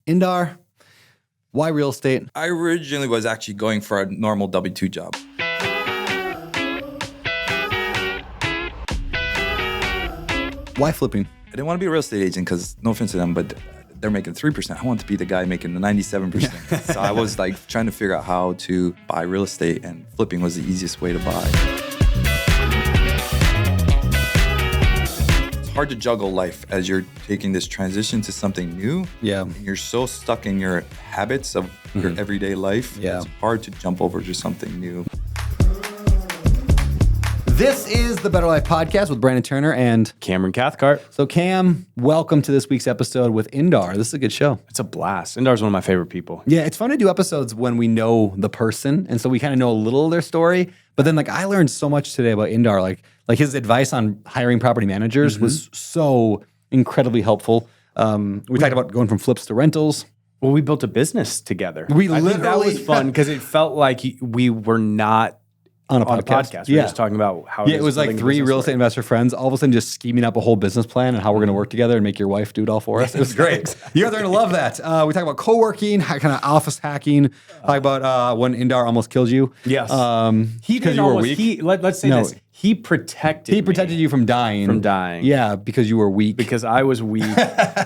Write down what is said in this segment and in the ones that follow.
Indar, why real estate? I originally was actually going for a normal W-2 job. Why flipping? I didn't want to be a real estate agent because, no offense to them, but they're making 3%. I want to be the guy making the 97%. So I was like trying to figure out how to buy real estate, and flipping was the easiest way to buy. It's hard to juggle life as you're taking this transition to something new. Yeah. And you're so stuck in your habits of your everyday life. Yeah. It's hard to jump over to something new. This is the Better Life Podcast with Brandon Turner and Cameron Cathcart. So Cam, welcome to this week's episode with Indar. This is a good show. It's a blast. Indar's one of my favorite people. Yeah, it's fun to do episodes when we know the person, and so we kind of know a little of their story. But then, I learned so much today about Indar. Like his advice on hiring property managers was so incredibly helpful. We talked about going from flips to rentals. Well, we built a business together. We I think that literally- was fun because it felt like we were not On a on a podcast. podcast. We were just talking about how Yeah, it was like three real estate investor friends all of a sudden just scheming up a whole business plan and how we're going to work together and make your wife do it all for us. It was great. You guys are going to love that. We talk about coworking, kind of office hacking. Talk about when Indar almost killed you. Yes. He Because you were weak. Let's say No. this. He protected me you from dying. from dying. Yeah, because you were weak. Because I was weak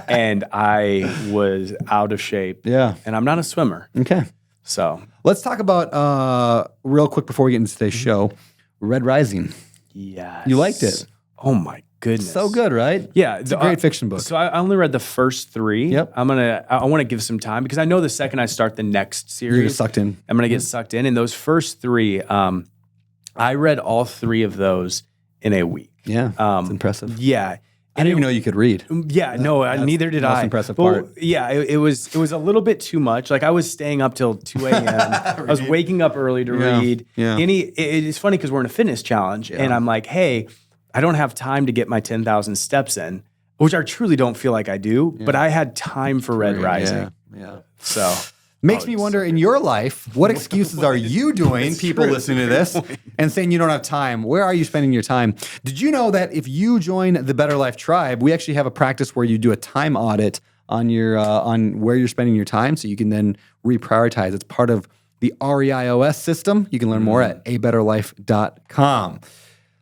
and I was out of shape. Yeah. And I'm not a swimmer. Okay. So Let's talk about, real quick before we get into today's show, Red Rising. yes. You liked it. Oh my goodness. So good, right? Yeah, It's a great fiction book. So I only read the first three. Yep. I want to give some time because I know the second I start the next series, You're sucked in. I'm gonna get sucked in. And those first three, I read all three of those in a week. Yeah, it's impressive. Yeah. I didn't even know you could read. Yeah, neither did the most I. impressive Well, part. Yeah, it was a little bit too much. Like I was staying up till 2 a.m. I was waking up early to Yeah, read. yeah. And it's funny because we're in a fitness challenge, and I'm like, hey, I don't have time to get my 10,000 steps in, which I truly don't feel like I do. But I had time for Red Rising. Yeah. So Makes me wonder, in your life, what excuses are you doing, people listening to this, and saying you don't have time? Where are you spending your time? Did you know that if you join the Better Life Tribe, we actually have a practice where you do a time audit on your on where you're spending your time, so you can then reprioritize. It's part of the REIOS system. You can learn more at abetterlife.com.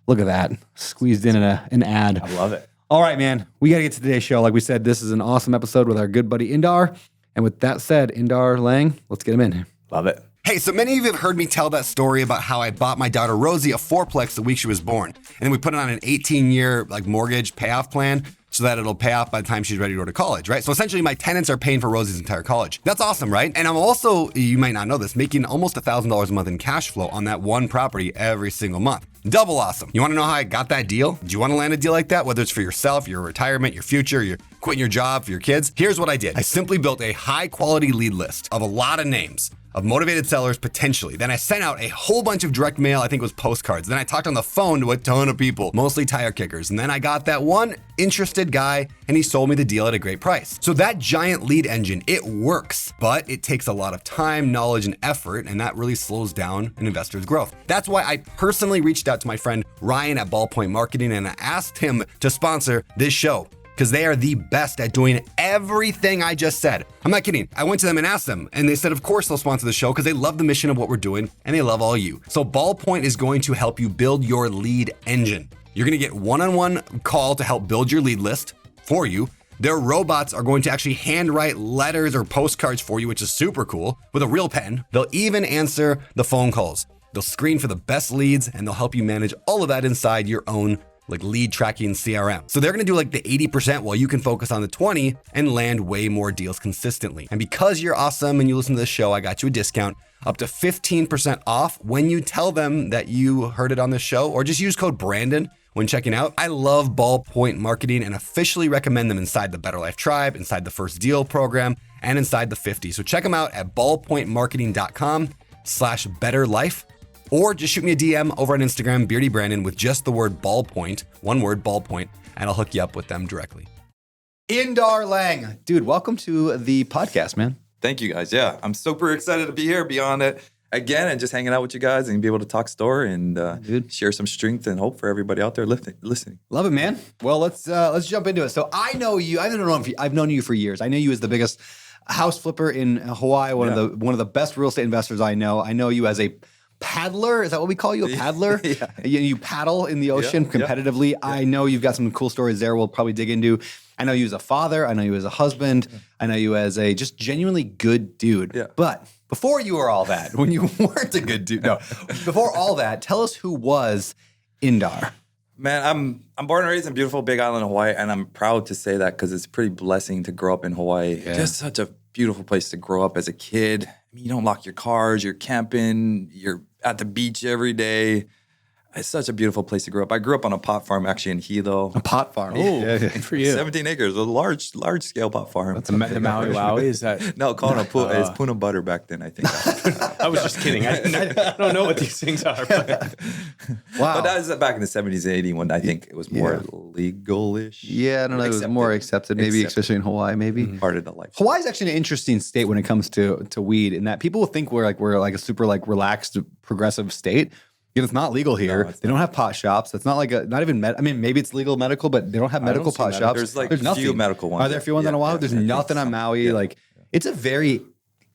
Look at that, squeezed in an ad. I love it. All right, man, we got to get to today's show. Like we said, this is an awesome episode with our good buddy Indar. And with that said, Indar Lange, let's get him in here. Love it. Hey, so many of you have heard me tell that story about how I bought my daughter Rosie a fourplex the week she was born. And then we put it on an 18-year mortgage payoff plan so that it'll pay off by the time she's ready to go to college, right? So essentially my tenants are paying for Rosie's entire college. That's awesome, right? And I'm also, you might not know this, making almost $1,000 a month in cash flow on that one property every single month. Double awesome. You wanna know how I got that deal? Do you wanna land a deal like that? Whether it's for yourself, your retirement, your future, you're quitting your job for your kids? Here's what I did. I simply built a high quality lead list of a lot of names of motivated sellers potentially. Then I sent out a whole bunch of direct mail, I think it was postcards. Then I talked on the phone to a ton of people, mostly tire kickers. And then I got that one interested guy and he sold me the deal at a great price. So that giant lead engine, it works, but it takes a lot of time, knowledge, and effort, and that really slows down an investor's growth. That's why I personally reached out to my friend Ryan at Ballpoint Marketing and I asked him to sponsor this show, because they are the best at doing everything I just said. I'm not kidding. I went to them and asked them, and they said, of course, they'll sponsor the show because they love the mission of what we're doing and they love all you. So Ballpoint is going to help you build your lead engine. You're going to get one-on-one call to help build your lead list for you. Their robots are going to actually handwrite letters or postcards for you, which is super cool, with a real pen. They'll even answer the phone calls. They'll screen for the best leads and they'll help you manage all of that inside your own lead tracking CRM. So they're gonna do the 80% while you can focus on the 20 and land way more deals consistently. And because you're awesome and you listen to this show, I got you a discount up to 15% off when you tell them that you heard it on this show, or just use code Brandon when checking out. I love Ballpoint Marketing and officially recommend them inside the Better Life Tribe, inside the First Deal program, and inside the 50. So check them out at ballpointmarketing.com/betterlife. Or just shoot me a DM over on Instagram, Beardy Brandon, with just the word ballpoint, one word, ballpoint, and I'll hook you up with them directly. Indar Lange. Dude, welcome to the podcast, man. Thank you guys. Yeah, I'm super excited to be here, be on it again, and just hanging out with you guys and be able to talk store and share some strength and hope for everybody out there listening. Love it, man. Well, let's jump into it. So I know you. I've known you for years. I know you as the biggest house flipper in Hawaii, one of the best real estate investors I know. I know you as a paddler. Is that what we call you? A paddler? Yeah. You paddle in the ocean competitively. I know you've got some cool stories there we'll probably dig into. I know you as a father. I know you as a husband. I know you as a just genuinely good dude. Yeah. But before you were all that, when you weren't a good dude, before all that, tell us who was Indar. Man, I'm born and raised in beautiful Big Island, Hawaii, and I'm proud to say that because it's a pretty blessing to grow up in Hawaii. Yeah. Just such a beautiful place to grow up as a kid. I mean, you don't lock your cars, you're camping, you're at the beach every day. It's such a beautiful place to grow up. I grew up on a pot farm actually in Hilo. A pot farm. Oh, good for you. 17 acres, a large scale pot farm. The Maui Wowie, is that? No, called it's Puna butter back then, I think. I was just kidding. I don't know what these things are. But. Wow. But that was back in the 70s and 80s when I think it was more legal-ish. Yeah, I don't know. It was more accepted, maybe, especially in Hawaii, maybe. Part of the life. Hawaii's actually an interesting state when it comes to weed, in that people will think we're like a super like relaxed, progressive state. It's not legal here. They don't have pot shops. It's not like not even I mean, maybe it's legal medical, but they don't have medical pot shops. There's like there's nothing. few medical ones. Are there a few ones on Oahu? There's nothing on Maui. Like it's a very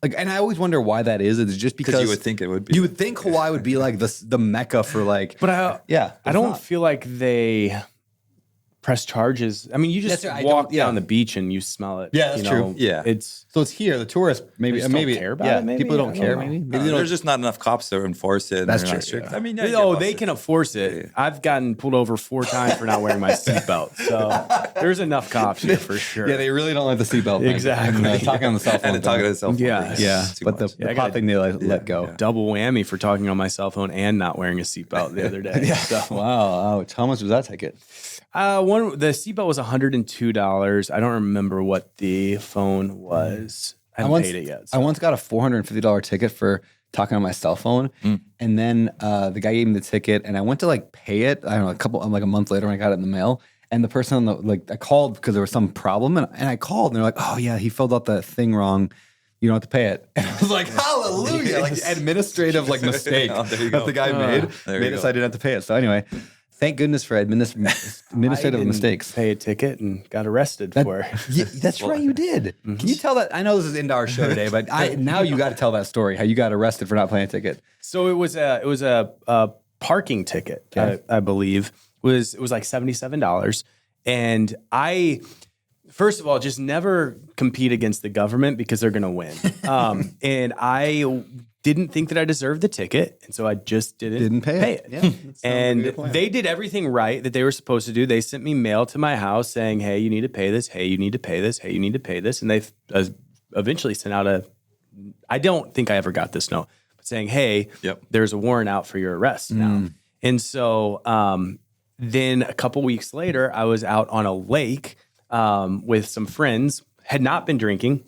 and I always wonder why that is. It's just because you would think it would be. You would think Hawaii would be like the mecca for like. But I don't feel like they press charges. I mean, you just walk down the beach and you smell it. Yeah, that's true. Yeah, it's here. The tourists maybe care about it. Maybe people don't care. Maybe there's just not enough cops to enforce it. That's true. Strict. I mean, they can enforce it. I've gotten pulled over 4 times for not wearing my seatbelt. So there's enough cops here for sure. Yeah, they really don't like the seatbelt thing. Exactly. And, talking on the cell phone. And talking on the cell phone. Yeah. But the pot thing they let go. Double whammy for talking on my cell phone and not wearing a seatbelt the other day. So. Wow. Ouch. How much was that ticket? The seatbelt was $102. I don't remember what the phone was. I haven't paid it yet. So. I once got a $450 ticket for talking on my cell phone, and then the guy gave me the ticket, and I went to like pay it. I don't know, a month later when I got it in the mail, and the person on I called because there was some problem, and I called, and they're like, "Oh yeah, he filled out the thing wrong. You don't have to pay it." And I was like, "Hallelujah!" Like administrative mistake that the guy made it so I didn't have to pay it. So anyway. Thank goodness for administrative mistakes. Pay a ticket and got arrested for it. Yeah, that's right, you did. Can you tell that? I know this is Indar's show today, but now you got to tell that story. How you got arrested for not paying a ticket? So it was a parking ticket. Okay. I believe it was like $77, and I. First of all, just never compete against the government because they're going to win. And I didn't think that I deserved the ticket, and so I just didn't pay it. Yeah, and they did everything right that they were supposed to do. They sent me mail to my house saying, "Hey, you need to pay this. Hey, you need to pay this. Hey, you need to pay this." And they eventually sent out I don't think I ever got this note, but saying, "Hey, there's a warrant out for your arrest now." And so then a couple weeks later, I was out on a lake with some friends, had not been drinking.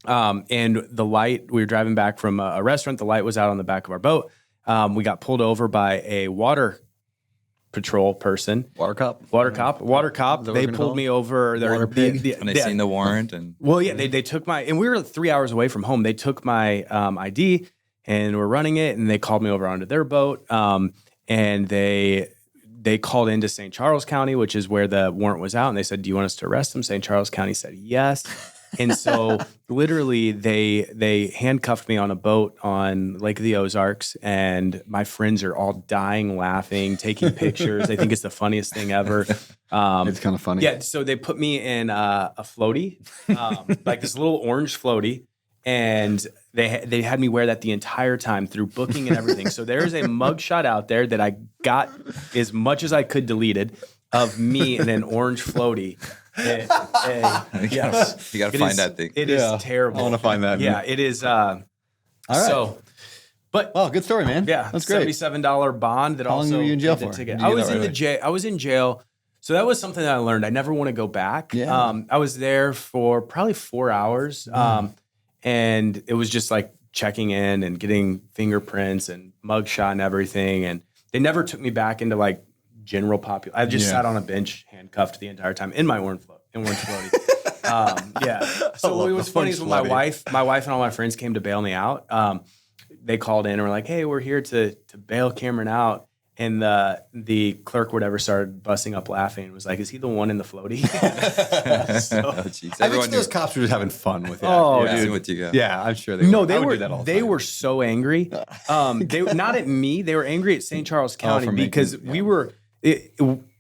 And the light, we were driving back from a restaurant. The light was out on the back of our boat. We got pulled over by a water patrol person. Water cop. They pulled me over. And they seen the warrant. They took and we were 3 hours away from home. They took my ID and were running it, and they called me over onto their boat. And they called into St. Charles County, which is where the warrant was out, and they said, "Do you want us to arrest him?" St. Charles County said yes. And so literally they handcuffed me on a boat on Lake of the Ozarks, and my friends are all dying laughing, taking pictures. They think it's the funniest thing ever. It's kind of funny. Yeah, so they put me in a floaty, like this little orange floaty, and they had me wear that the entire time through booking and everything. So there's a mugshot out there that I got as much as I could deleted of me in an orange floaty. You gotta find that thing. It is terrible. I want to find that. Yeah, it is. All right. So, but good story, man. Yeah, that's great. $77 bond. That How long were you in jail for? I was in jail. So that was something that I learned. I never want to go back. Yeah. I was there for probably 4 hours. And it was just like checking in and getting fingerprints and mugshot and everything. And they never took me back into like general population. I just sat on a bench handcuffed the entire time in my orange floaty. So what was funny is when my wife and all my friends came to bail me out, they called in and were like, "Hey, we're here to bail Cameron out." And the clerk, whatever, started busting up laughing and was like, "Is he the one in the floaty?" I think those cops were just having fun with it. Oh, Yeah, dude. with you, Yeah, I'm sure they No, were. they I would were do that all the they time. were so angry. They not at me. They were angry at St. Charles County for because making-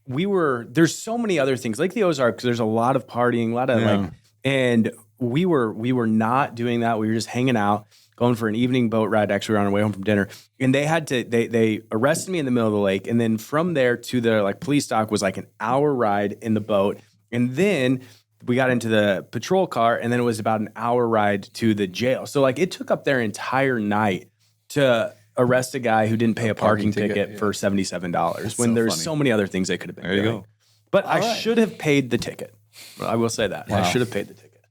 we were. There's so many other things like the Ozarks. There's a lot of partying, a lot of like, and we were not doing that. We were just hanging out, going for an evening boat ride. Actually, we were on our way home from dinner, and they arrested me in the middle of the lake, and then from there to the like police dock was like an hour ride in the boat, and then we got into the patrol car, and then it was about an hour ride to the jail. So like it took up their entire night to arrest a guy who didn't pay a parking ticket for $77 when there's so many other things they could have been There you doing. go. But I should have paid the ticket. I will say that. I should have paid the ticket.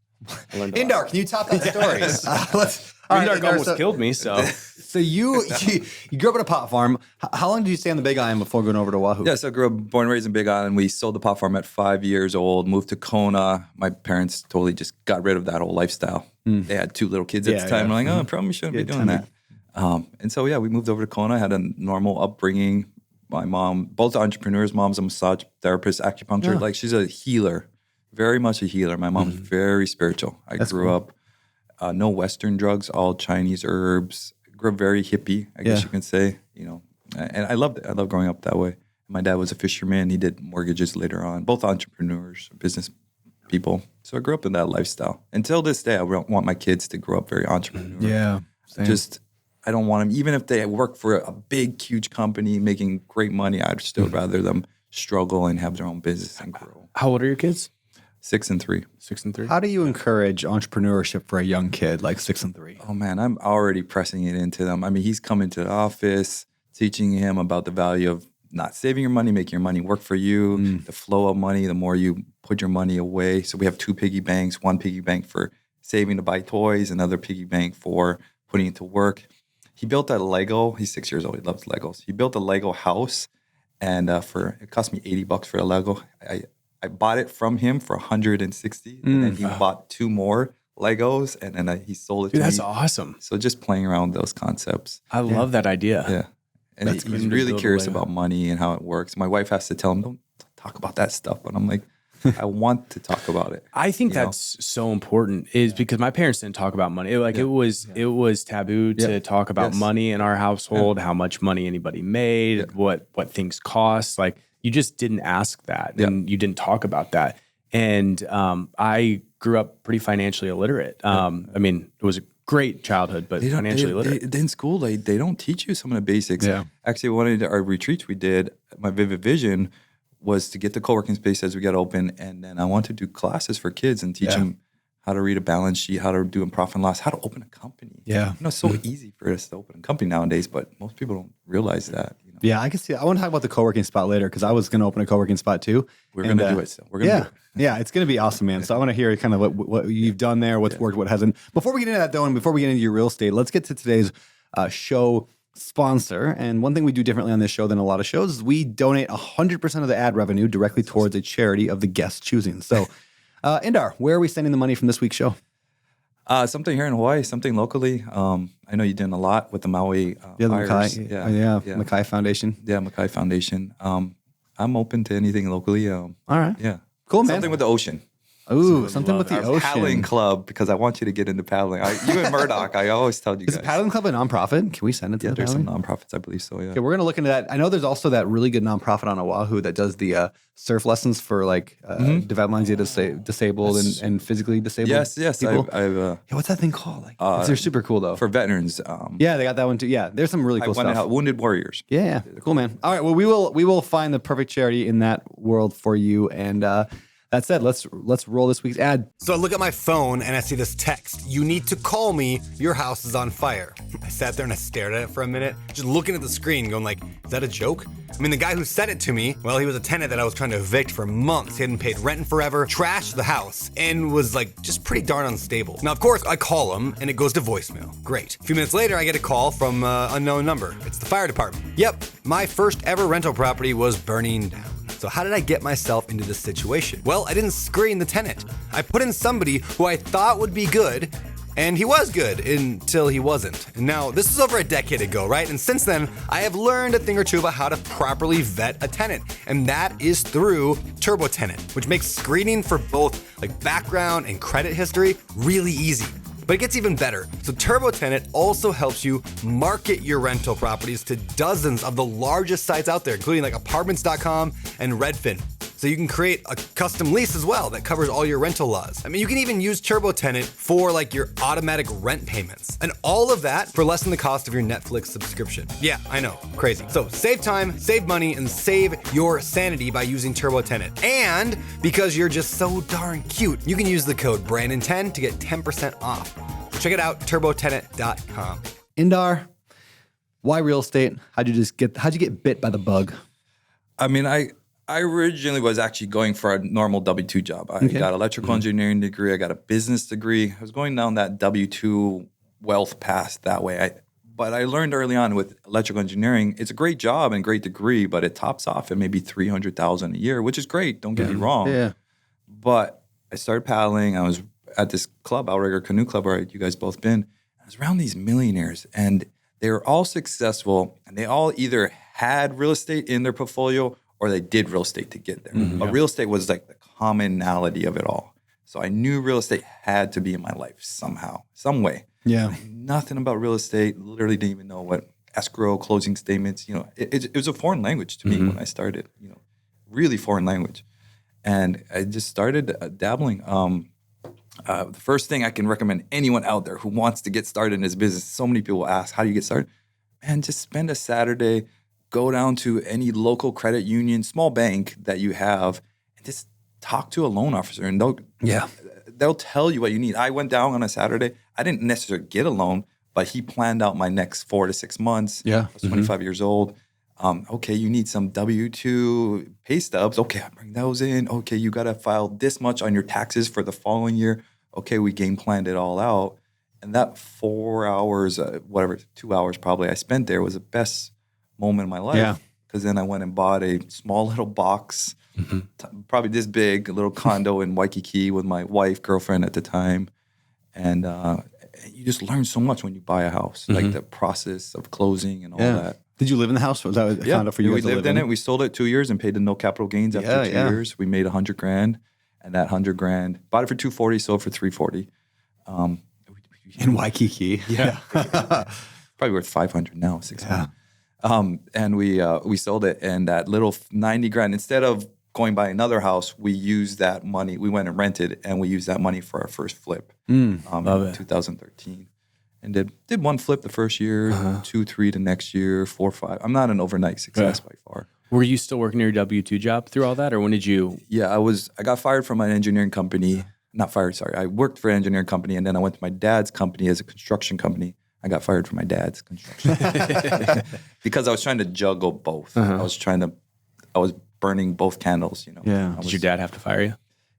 I learned a lot. Indar, can you top that story? Let's. All right, Indar Indar, almost killed me, so So you grew up on a pot farm. How long did you stay on the Big Island before going over to Oahu? Yeah, so I grew up, born and raised in Big Island. We sold the pot farm at 5 years old, moved to Kona. My parents totally just got rid of that whole lifestyle. They had 2 little kids at the time. We're like, oh, probably shouldn't be doing that. And so, yeah, we moved over to Kona, had a normal upbringing. My mom, both entrepreneurs. Mom's a massage therapist, acupuncture. Like, she's a healer, very much a healer. My mom's very spiritual. I grew up, no Western drugs, all Chinese herbs. Grew up very hippie, I guess you can say, and I loved it. I loved growing up that way. My dad was a fisherman. He did mortgages later on, both entrepreneurs, business people. So I grew up in that lifestyle. Until this day, I want my kids to grow up very entrepreneurial. Yeah. Same. I don't want them, even if they work for a big, huge company making great money, I'd still rather them struggle and have their own business and grow. how old are your kids? 6 and 3. 6 and 3. How do you encourage entrepreneurship for a young kid like 6 and 3? Oh man, I'm already pressing it into them. I mean, he's coming to the office, teaching him about the value of not saving your money, making your money work for you, the flow of money, the more you put your money away. So we have 2 piggy banks, one piggy bank for saving to buy toys, another piggy bank for putting it to work. He built a Lego. He's 6 years old. He loves Legos. He built a Lego house, and it cost me $80 for a Lego. I bought it from him for $160, and then he bought 2 more Legos, and then he sold it to me. That's awesome. So just playing around with those concepts. I love that idea. Yeah. And he's really curious about money and how it works. My wife has to tell him, don't talk about that stuff. But I'm like, I want to talk about it. I think that's so important is because my parents didn't talk about money. It was taboo to talk about money in our household, how much money anybody made, what things cost. Like you just didn't ask that and you didn't talk about that. And I grew up pretty financially illiterate. I mean, it was a great childhood, but financially illiterate. In school, they don't teach you some of the basics. Yeah. Actually, one of our retreats we did, my vivid vision was to get the co-working space as we got open, and then I want to do classes for kids and teach them how to read a balance sheet, how to do a profit and loss, how to open a company. Yeah. It's so easy for us to open a company nowadays, but most people don't realize that. Yeah, I can see. I want to talk about the co-working spot later because I was going to open a co-working spot too. We're going to do it still. We're going to do it. Yeah, it's going to be awesome, man. So I want to hear kind of what you've done there, what's worked, what hasn't. Before we get into that, though, and before we get into your real estate, let's get to today's show sponsor. And one thing we do differently on this show than a lot of shows is we donate 100% of the ad revenue directly towards a charity of the guest choosing. So, Indar, where are we sending the money from this week's show? Something here in Hawaii, something locally. I know you're doing a lot with the Maui The fires. Mackay, Mackay Foundation. Yeah, Mackay Foundation. I'm open to anything locally. All right. Yeah. Cool, man. Something with the ocean. Ooh, something with the Our paddling ocean. club, because I want you to get into paddling. You and Murdoch, I always tell you Is guys. the Paddling Club a nonprofit? Can we send it to Yeah, the there's paddling? some nonprofits, I believe so, yeah. Okay, we're going to look into that. I know there's also that really good nonprofit on Oahu that does the surf lessons for like developmentally disabled and physically disabled Yes. people. I've Yeah, what's that thing called? Like, they're super cool though. for veterans. Yeah, they got that one too. Yeah, there's some really I cool went stuff. out, Wounded Warriors. Yeah, cool, man. All right, well, we will find the perfect charity in that world for you. And that said, let's roll this week's ad. So I look at my phone and I see this text. You need to call me. Your house is on fire. I sat there and I stared at it for a minute, just looking at the screen going like, is that a joke? I mean, the guy who sent it to me, well, he was a tenant that I was trying to evict for months. He hadn't paid rent in forever, trashed the house, and was like just pretty darn unstable. Now, of course, I call him and it goes to voicemail. Great. A few minutes later, I get a call from unknown number. It's the fire department. Yep, my first ever rental property was burning down. So how did I get myself into this situation? Well, I didn't screen the tenant. I put in somebody who I thought would be good, And he was good until he wasn't. And now, this is over a decade ago, right? And since then, I have learned a thing or two about how to properly vet a tenant. And that is through Turbo Tenant, which makes screening for both like background and credit history really easy. But it gets even better. So Turbo Tenant also helps you market your rental properties to dozens of the largest sites out there, including like apartments.com and Redfin. So you can create a custom lease as well that covers all your rental laws. I mean, you can even use Turbo Tenant for like your automatic rent payments. And all of that for less than the cost of your Netflix subscription. Yeah, I know, crazy. So save time, save money, and save your sanity by using Turbo Tenant. And because you're just so darn cute, you can use the code Brandon10 to get 10% off. So check it out, turbotenant.com. Indar, why real estate? How'd you get bit by the bug? I mean, I originally was actually going for a normal W-2 job. I got an electrical engineering degree. I got a business degree. I was going down that W-2 wealth path that way. But I learned early on with electrical engineering, it's a great job and great degree, but it tops off at maybe $300,000 a year, which is great. Don't get me wrong. Yeah. But I started paddling. I was at this club, Outrigger Canoe Club, where you guys both been. I was around these millionaires, and they were all successful, and they all either had real estate in their portfolio or they did real estate to get there. But real estate was like the commonality of it all. So I knew real estate had to be in my life somehow, some way. Yeah. I knew nothing about real estate, literally didn't even know what escrow, closing statements, it was a foreign language to me when I started, really foreign language. And I just started dabbling. The first thing I can recommend anyone out there who wants to get started in this business, so many people ask, how do you get started? Man, just spend a Saturday, go down to any local credit union, small bank that you have, and just talk to a loan officer, and they'll tell you what you need. I went down on a Saturday. I didn't necessarily get a loan, but he planned out my next 4 to 6 months. Yeah. I was 25 years old. Okay, you need some W-2 pay stubs. Okay, I bring those in. Okay, you got to file this much on your taxes for the following year. Okay, we game planned it all out. And that 4 hours, 2 hours probably I spent there was the best moment in my life. Yeah. Because then I went and bought a small little box, probably this big, a little condo in Waikiki with my wife, girlfriend at the time. And you just learn so much when you buy a house, like the process of closing and all that. Did you live in the house? Was that a condo for you? We guys to lived live in it. We sold it 2 years and paid the no capital gains after 2 years. We made $100,000, and that $100,000 bought it for $240, sold for $340. In Waikiki. Yeah, probably worth $500 now, $600. And we sold it, and that little $90,000, instead of going by another house, we used that money. We went and rented, and we used that money for our first flip in 2013. And did one flip the first year, 2, 3 the next year, 4, 5. I'm not an overnight success by far. Were you still working your W-2 job through all that, or when did you? Yeah, I got fired from an engineering company. Not fired, sorry. I worked for an engineering company, and then I went to my dad's company as a construction company. I got fired from my dad's construction because I was trying to juggle both. I was burning both candles, Yeah. Did your dad have to fire you?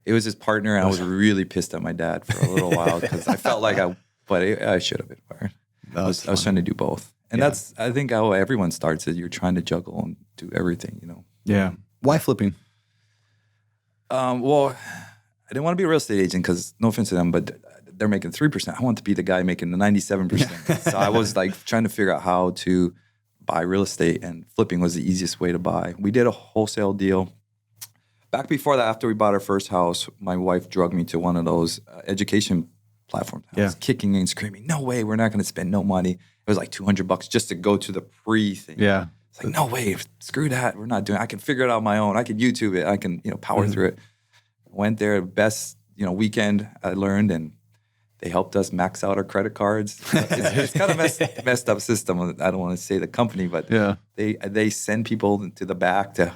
It was his partner, and I was really pissed at my dad for a little while because I felt like I should have been fired. I was trying to do both. And that's, I think, how everyone starts is you're trying to juggle and do everything, Yeah. Why flipping? Well, I didn't want to be a real estate agent because, no offense to them, but they're making 3%. I want to be the guy making the 97%. So I was like trying to figure out how to buy real estate, and flipping was the easiest way to buy. We did a wholesale deal. Back before that, after we bought our first house, my wife drugged me to one of those education platforms. I was kicking and screaming, no way, we're not going to spend no money. It was like $200 just to go to the pre thing. Yeah. It's like, no way, screw that. We're not doing it. I can figure it out on my own. I can YouTube it. I can, power through it. Went there, best, weekend I learned, and they helped us max out our credit cards. It's kind of messed up system. I don't want to say the company, but they send people to the back to,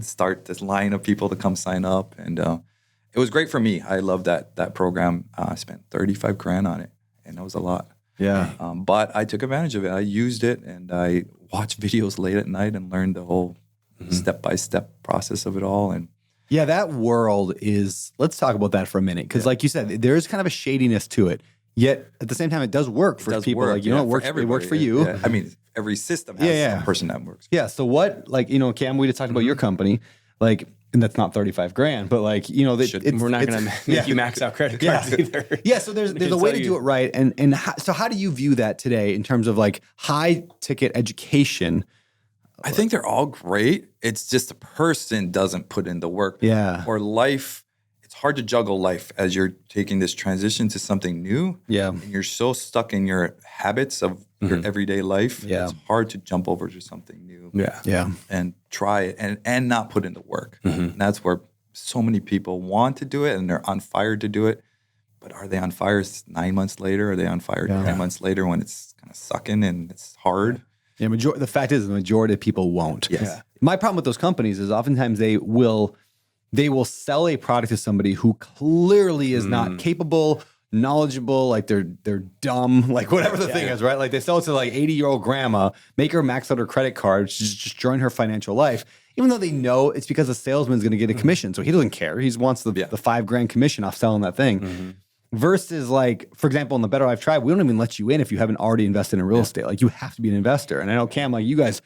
start this line of people to come sign up. And it was great for me. I loved that program. I spent $35,000 on it, and that was a lot. Yeah. But I took advantage of it. I used it, and I watched videos late at night and learned the whole step-by-step process of it all. And yeah, that world is, let's talk about that for a minute. Because like you said, there's kind of a shadiness to it. Yet at the same time, it does work for people. Like, it works for you. Yeah. I mean, every system has some person that works. Yeah. So what, Cam, we just talked about your company. Like, and that's not 35 grand, but like, you know, we're not going to make you max out credit cards either. Yeah. So there's a way to do it right. And so how do you view that today in terms of like high ticket education? I think they're all great. It's just the person doesn't put in the work. Yeah. Or life, it's hard to juggle life as you're taking this transition to something new. Yeah. And you're so stuck in your habits of your everyday life. Yeah. It's hard to jump over to something new. Yeah. Yeah. And try it and not put in the work. And that's where so many people want to do it and they're on fire to do it. But are they on fire 9 months later? Are they on fire 10 months later when it's kind of sucking and it's hard? Yeah, the fact is the majority of people won't. Yes. Yeah. My problem with those companies is oftentimes they will sell a product to somebody who clearly is not capable, knowledgeable, like they're dumb, like whatever the thing is, right? Like they sell it to like 80-year-old grandma, make her max out her credit card, just join her financial life, even though they know it's because the salesman's going to get a commission. So he doesn't care. He wants the $5,000 commission off selling that thing. Versus like, for example, in the Better Life Tribe, we don't even let you in if you haven't already invested in real estate. Like you have to be an investor. And I know Cam, like you guys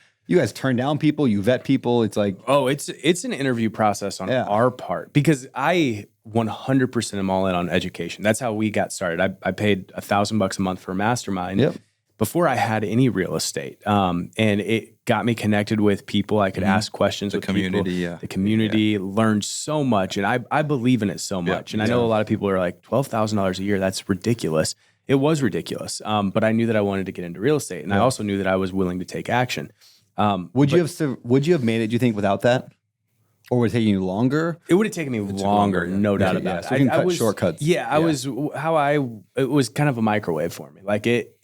turn down people, you vet people. It's like, it's an interview process on our part because I 100% am all in on education. That's how we got started. I paid $1,000 a month for a mastermind before I had any real estate. And it got me connected with people. I could ask questions with community, people. The community learned so much. And I believe in it so much. And I know a lot of people are like, $12,000 a year, that's ridiculous. It was ridiculous. But I knew that I wanted to get into real estate. And I also knew that I was willing to take action. Would you have made it, do you think, without that? Or would it take you longer? It would have taken me longer, no doubt about it. So you can cut shortcuts. Yeah, it was kind of a microwave for me. Like it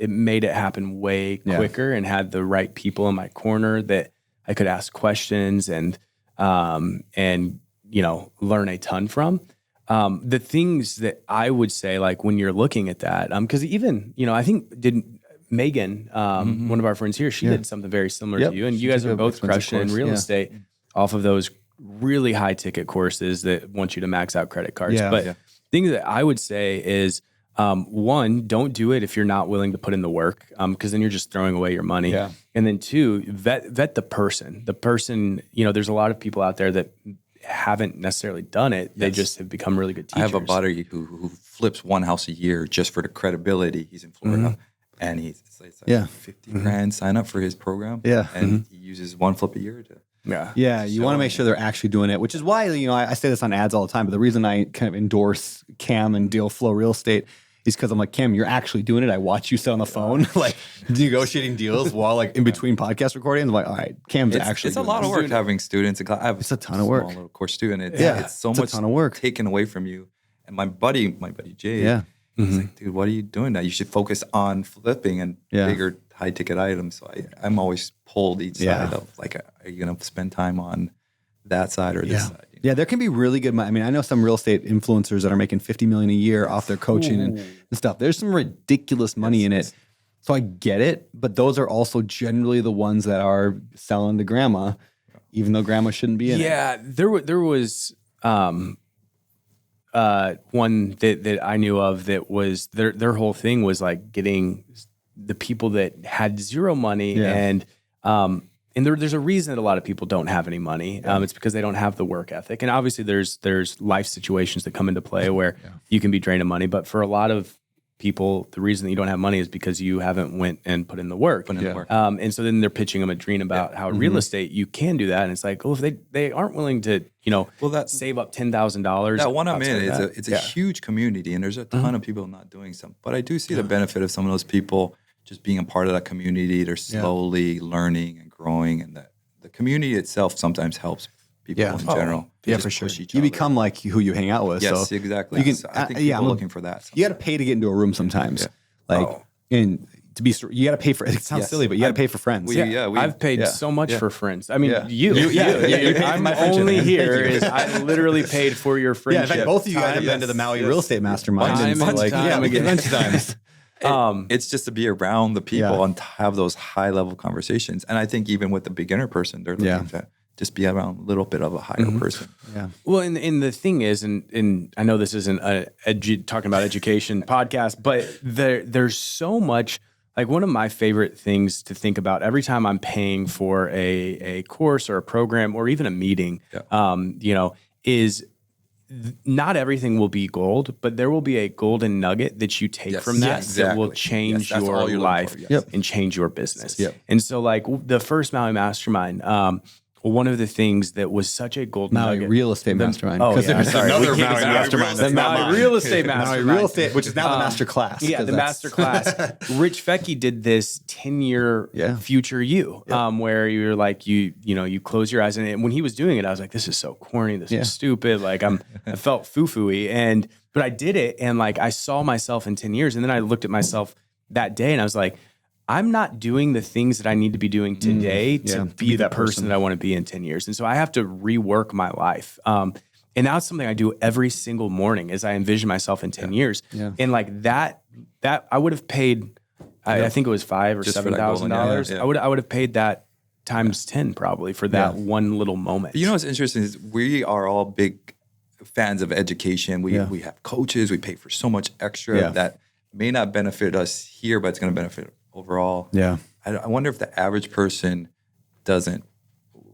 made it happen way quicker and had the right people in my corner that I could ask questions and you know, learn a ton from. The things that I would say, like when you're looking at that, because even, you know, I think Megan, one of our friends here, she did something very similar to you, and you guys are both crushing in real estate off of those really high ticket courses that want you to max out credit cards. Things that I would say is, one, don't do it if you're not willing to put in the work, because then you're just throwing away your money. Yeah. And then two, vet the person. The person, you know, there's a lot of people out there that haven't necessarily done it. They just have become really good teachers. I have a buddy who flips one house a year just for the credibility. He's in Florida. And he's like 50 grand sign up for his program. Yeah. And he uses one flip a year to. Yeah. You want to make sure they're actually doing it, which is why, you know, I say this on ads all the time, but the reason I kind of endorse Cam and Deal Flow Real Estate is because I'm like, Cam, you're actually doing it. I watch you sit on the phone, like negotiating deals while like in between podcast recordings. I'm like, all right, Cam's actually doing it. It's a lot of work having students. It's a ton of work. Small little course student. It's so much ton of work taken away from you. And my buddy Jay, he's like, dude, what are you doing now? You should focus on flipping and bigger high ticket items. So I'm always pulled each side of like, are you going to spend time on that side or this side? Yeah, there can be really good money. I mean, I know some real estate influencers that are making $50 million a year off their coaching and stuff. There's some ridiculous money in it. So I get it, but those are also generally the ones that are selling to grandma, even though grandma shouldn't be in it. Yeah, there was one that I knew of that was their whole thing was like getting the people that had zero money and there's a reason that a lot of people don't have any money. It's because they don't have the work ethic. And obviously there's life situations that come into play where you can be drained of money. But for a lot of people, the reason that you don't have money is because you haven't went and put in the work. And so then they're pitching them a dream about how real estate, you can do that. And it's like, if they aren't willing to, you know, save up $10,000. That one I'm in, it's a huge community and there's a ton of people not doing something. But I do see the benefit of some of those people just being a part of that community. They're slowly learning and growing, and the community itself sometimes helps people in general. Yeah, for sure. You become like who you hang out with. Yes, so exactly. You can, I think people are looking for that. You got to pay to get into a room sometimes. And to be, you got to pay for. It sounds silly, but you got to pay for friends. I've paid so much for friends. I mean, you I'm only here is I literally paid for your friendship. In fact, both of you guys have been to the Maui Real Estate Mastermind. It's just to be around the people and have those high level conversations. And I think even with the beginner person, they're looking to just be around a little bit of a higher person. Yeah. Well, and the thing is, and I know this isn't a talking about education podcast, but there's so much like one of my favorite things to think about every time I'm paying for a course or a program or even a meeting, is not everything will be gold, but there will be a golden nugget that you take from that that will change your life and change your business. And so like the first Maui Mastermind, one of the things that was such a golden nugget. Real Estate Mastermind. Oh, yeah. Sorry. Another Maui Mastermind. The Maui Real Estate Mastermind. Maui Real Estate, which is now the master class. Yeah, the master class. Rich Fecky did this 10-year future you, where you're like, you close your eyes. And when he was doing it, I was like, this is so corny. This is stupid. Like I felt foo-foo-y. But I did it. And like, I saw myself in 10 years. And then I looked at myself that day and I was like, I'm not doing the things that I need to be doing today to be the person that I want to be in 10 years. And so I have to rework my life. And now it's something I do every single morning as I envision myself in 10 years. And like that I would have paid, I think it was $5,000 or $7,000. I would have paid that times 10 probably for that one little moment. But you know what's interesting is we are all big fans of education. We have coaches. We pay for so much extra that may not benefit us here, but it's going to benefit overall. I wonder if the average person doesn't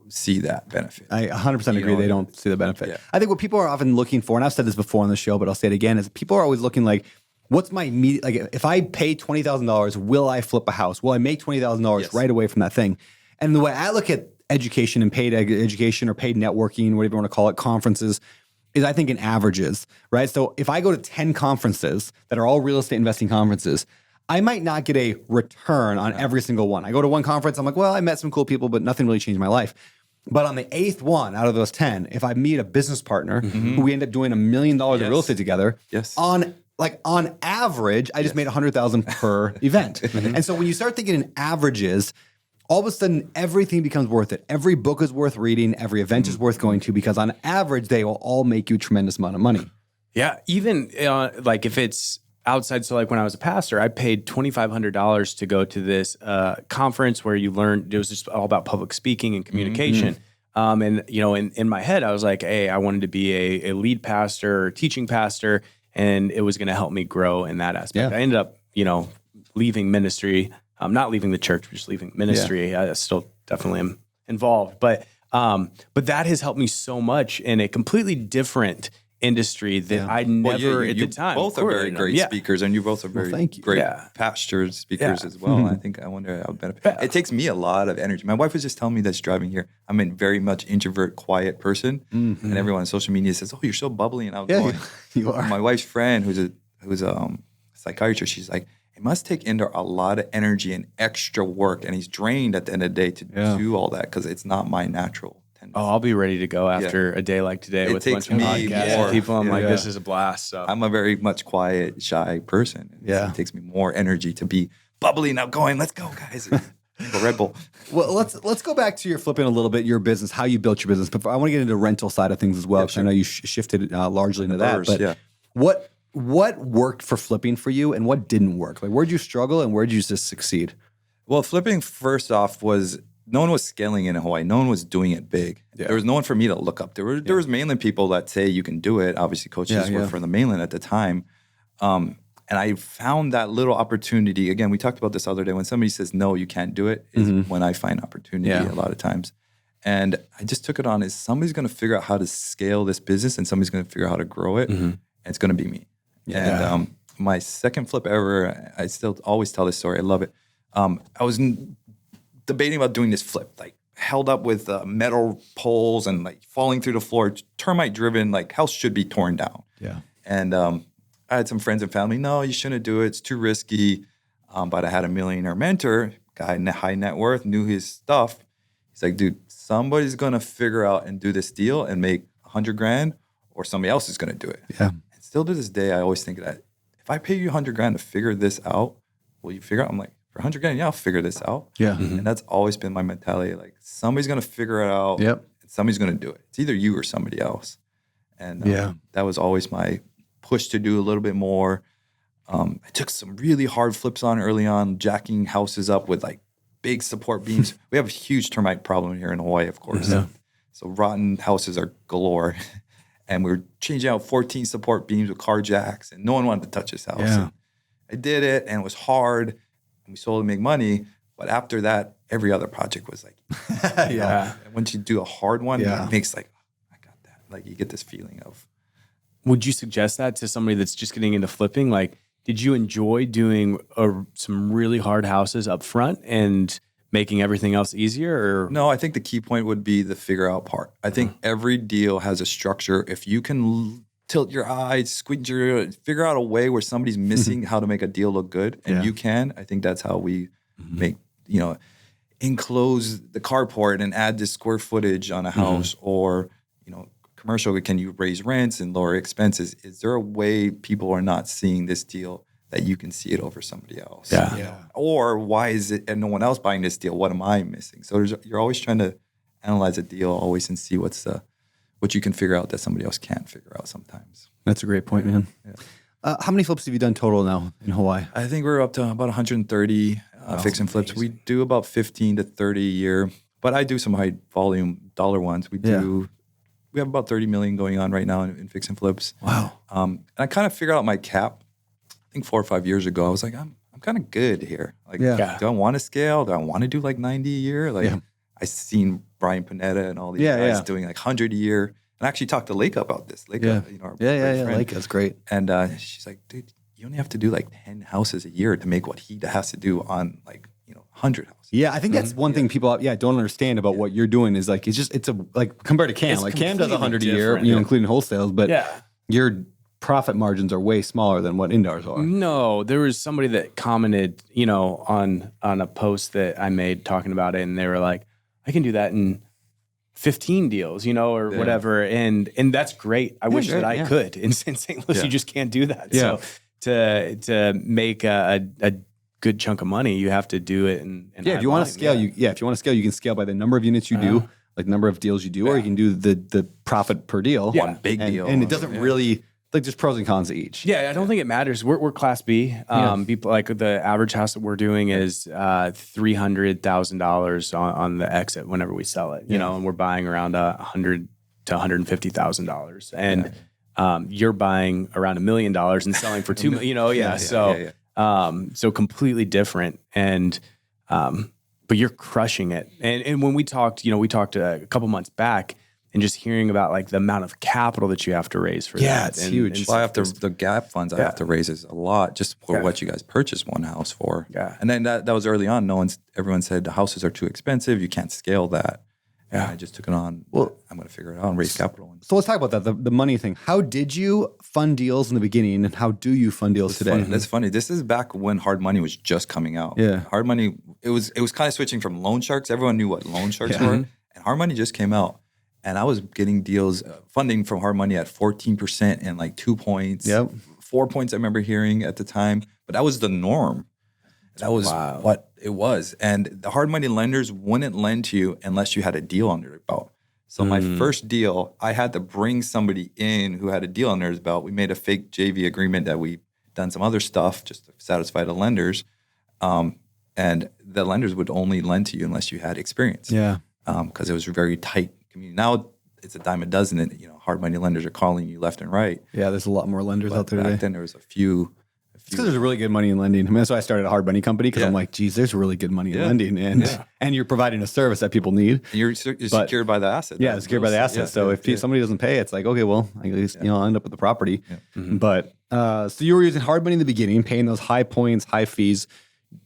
see that benefit. I 100% agree. They don't see the benefit. I think what people are often looking for, and I've said this before on the show, but I'll say it again, is people are always looking like, what's my immediate, like if I pay $20,000, will I flip a house? Will I make $20,000 right away from that thing? And the way I look at education and paid education or paid networking, whatever you want to call it, conferences, is I think in averages, right? So if I go to 10 conferences that are all real estate investing conferences, I might not get a return on every single one. I go to one conference, I'm like, well, I met some cool people, but nothing really changed my life. But on the 8th one out of those 10, if I meet a business partner who we end up doing $1 million of real estate together, on average, I just made $100,000 per event. And so when you start thinking in averages, all of a sudden everything becomes worth it. Every book is worth reading. Every event is worth going to, because on average, they will all make you a tremendous amount of money. Yeah. Even like if it's outside, so like when I was a pastor, I paid $2,500 to go to this conference where you learned, it was just all about public speaking and communication. And in my head, I was like, hey, I wanted to be a lead pastor or teaching pastor, and it was going to help me grow in that aspect. I ended up, leaving ministry. I'm not leaving the church, but just leaving ministry. I still definitely am involved, but that has helped me so much in a completely different industry that I never at the time. Both are very great speakers, and you both are very great pastored speakers as well. I wonder how benefit. It takes me a lot of energy. My wife was just telling me that's driving here. I'm a very much introvert, quiet person, and everyone on social media says, "Oh, you're so bubbly and outgoing." You are. My wife's friend, who's a psychiatrist, she's like, it must take Indar a lot of energy and extra work, and he's drained at the end of the day to do all that because it's not my natural tendency. Oh, I'll be ready to go after a day like today with a bunch of podcasts people. I'm like, this is a blast. So I'm a very much quiet, shy person. It takes me more energy to be bubbly and outgoing. Let's go, guys. Red Bull. Well, let's go back to your flipping a little bit, your business, how you built your business. But I want to get into the rental side of things as well, because I know you shifted largely into that. But what worked for flipping for you and what didn't work? Like, where'd you struggle and where'd you just succeed? Well, flipping first off was no one was scaling in Hawaii. No one was doing it big. There was no one for me to look up. There was mainland people that say you can do it. Obviously, coaches were from the mainland at the time. And I found that little opportunity. Again, we talked about this the other day. When somebody says, no, you can't do it, is when I find opportunity a lot of times. And I just took it on as somebody's going to figure out how to scale this business and somebody's going to figure out how to grow it. And it's going to be me. And my second flip ever, I still always tell this story. I love it. I was debating about doing this flip, like held up with metal poles and like falling through the floor, termite driven, like house should be torn down. And I had some friends and family, no, you shouldn't do it. It's too risky. But I had a millionaire mentor, guy high net worth, knew his stuff. He's like, dude, somebody's going to figure out and do this deal and make $100,000, or somebody else is going to do it. Still to this day, I always think that if I pay you $100,000 to figure this out, will you figure out? I'm like, for $100,000, I'll figure this out. And that's always been my mentality. Like, somebody's going to figure it out. And somebody's going to do it. It's either you or somebody else. And that was always my push to do a little bit more. I took some really hard flips on early on, jacking houses up with like big support beams. We have a huge termite problem here in Hawaii, of course. So rotten houses are galore. And we were changing out 14 support beams with car jacks, and no one wanted to touch this house. I did it, and it was hard. and we sold and make money. But after that, every other project was like, And once you do a hard one, it makes like, oh, I got that. Like you get this feeling of. Would you suggest that to somebody that's just getting into flipping? Like, did you enjoy doing some really hard houses up front and making everything else easier? Or? No, I think the key point would be the figure out part. I think every deal has a structure. If you can tilt your eyes, squint figure out a way where somebody's missing how to make a deal look good, and you can, I think that's how we make, enclose the carport and add this square footage on a house or, commercial, can you raise rents and lower expenses? Is there a way people are not seeing this deal that you can see it over somebody else? Or why is it and no one else buying this deal? What am I missing? So you're always trying to analyze a deal always and see what you can figure out that somebody else can't figure out sometimes. That's a great point, man. Yeah. How many flips have you done total now in Hawaii? I think we're up to about 130 fix and flips. We do about 15 to 30 a year, but I do some high volume dollar ones. We have about 30 million going on right now in fix and flips. Wow. And I kind of figured out my cap. I think 4 or 5 years ago, I was like, I'm kind of good here. Like, do I want to scale? Do I want to do like 90 a year? Like, I seen Brian Panetta and all these guys doing like 100 a year. And I actually talked to Leica about this. Leica, our friend. Leica's great. And she's like, dude, you only have to do like 10 houses a year to make what he has to do on like 100 houses. Yeah, I think that's one thing people don't understand about what you're doing is like it's like compared to Cam. It's like Cam does 100 a year, different. including wholesales, but your profit margins are way smaller than what Indar's are. No, there was somebody that commented, on a post that I made talking about it, and they were like, I can do that in 15 deals, or whatever. And that's great. I wish that I could. In St. Louis, you just can't do that. Yeah. So to make a good chunk of money, you have to do it. If you want to scale, if you want to scale, you can scale by the number of units you do, like number of deals you do, or you can do the profit per deal. One big deal. And it doesn't really, like there's pros and cons to each. Yeah, I don't think it matters. We're Class B. People like the average house that we're doing is $300,000 on the exit whenever we sell it. And we're buying around $100,000 to $150,000, and you're buying around $1 million and selling for $2 million. So completely different, and but you're crushing it. And when we talked, we talked a couple months back. And just hearing about like the amount of capital that you have to raise for that. It's huge. Well, the gap funds I have to raise is a lot just for what you guys purchased one house for. Yeah. And then that was early on. Everyone said the houses are too expensive. You can't scale that. And I just took it on. Well, I'm going to figure it out and raise capital. So let's talk about that, the money thing. How did you fund deals in the beginning, and how do you fund deals today? That's funny. This is back when hard money was just coming out. Yeah. Hard money, it was kind of switching from loan sharks. Everyone knew what loan sharks were. And hard money just came out. And I was getting deals, funding from hard money at 14% and like 2 points. 4 points I remember hearing at the time. But that was the norm. That was what it was. And the hard money lenders wouldn't lend to you unless you had a deal under their belt. So my first deal, I had to bring somebody in who had a deal under his belt. We made a fake JV agreement that we done some other stuff just to satisfy the lenders. And the lenders would only lend to you unless you had experience. Yeah. Because it was a very tight community. Now it's a dime a dozen, and hard money lenders are calling you left and right. Yeah, there's a lot more lenders out there back today. then there was a few. It's because there's really good money in lending. I mean, that's why I started a hard money company, because I'm like, geez, there's really good money in lending, and you're providing a service that people need. And you're secured by the asset. Yeah, secured by the asset. So if somebody doesn't pay, it's like, okay, well, at least I'll end up with the property. But so you were using hard money in the beginning, paying those high points, high fees,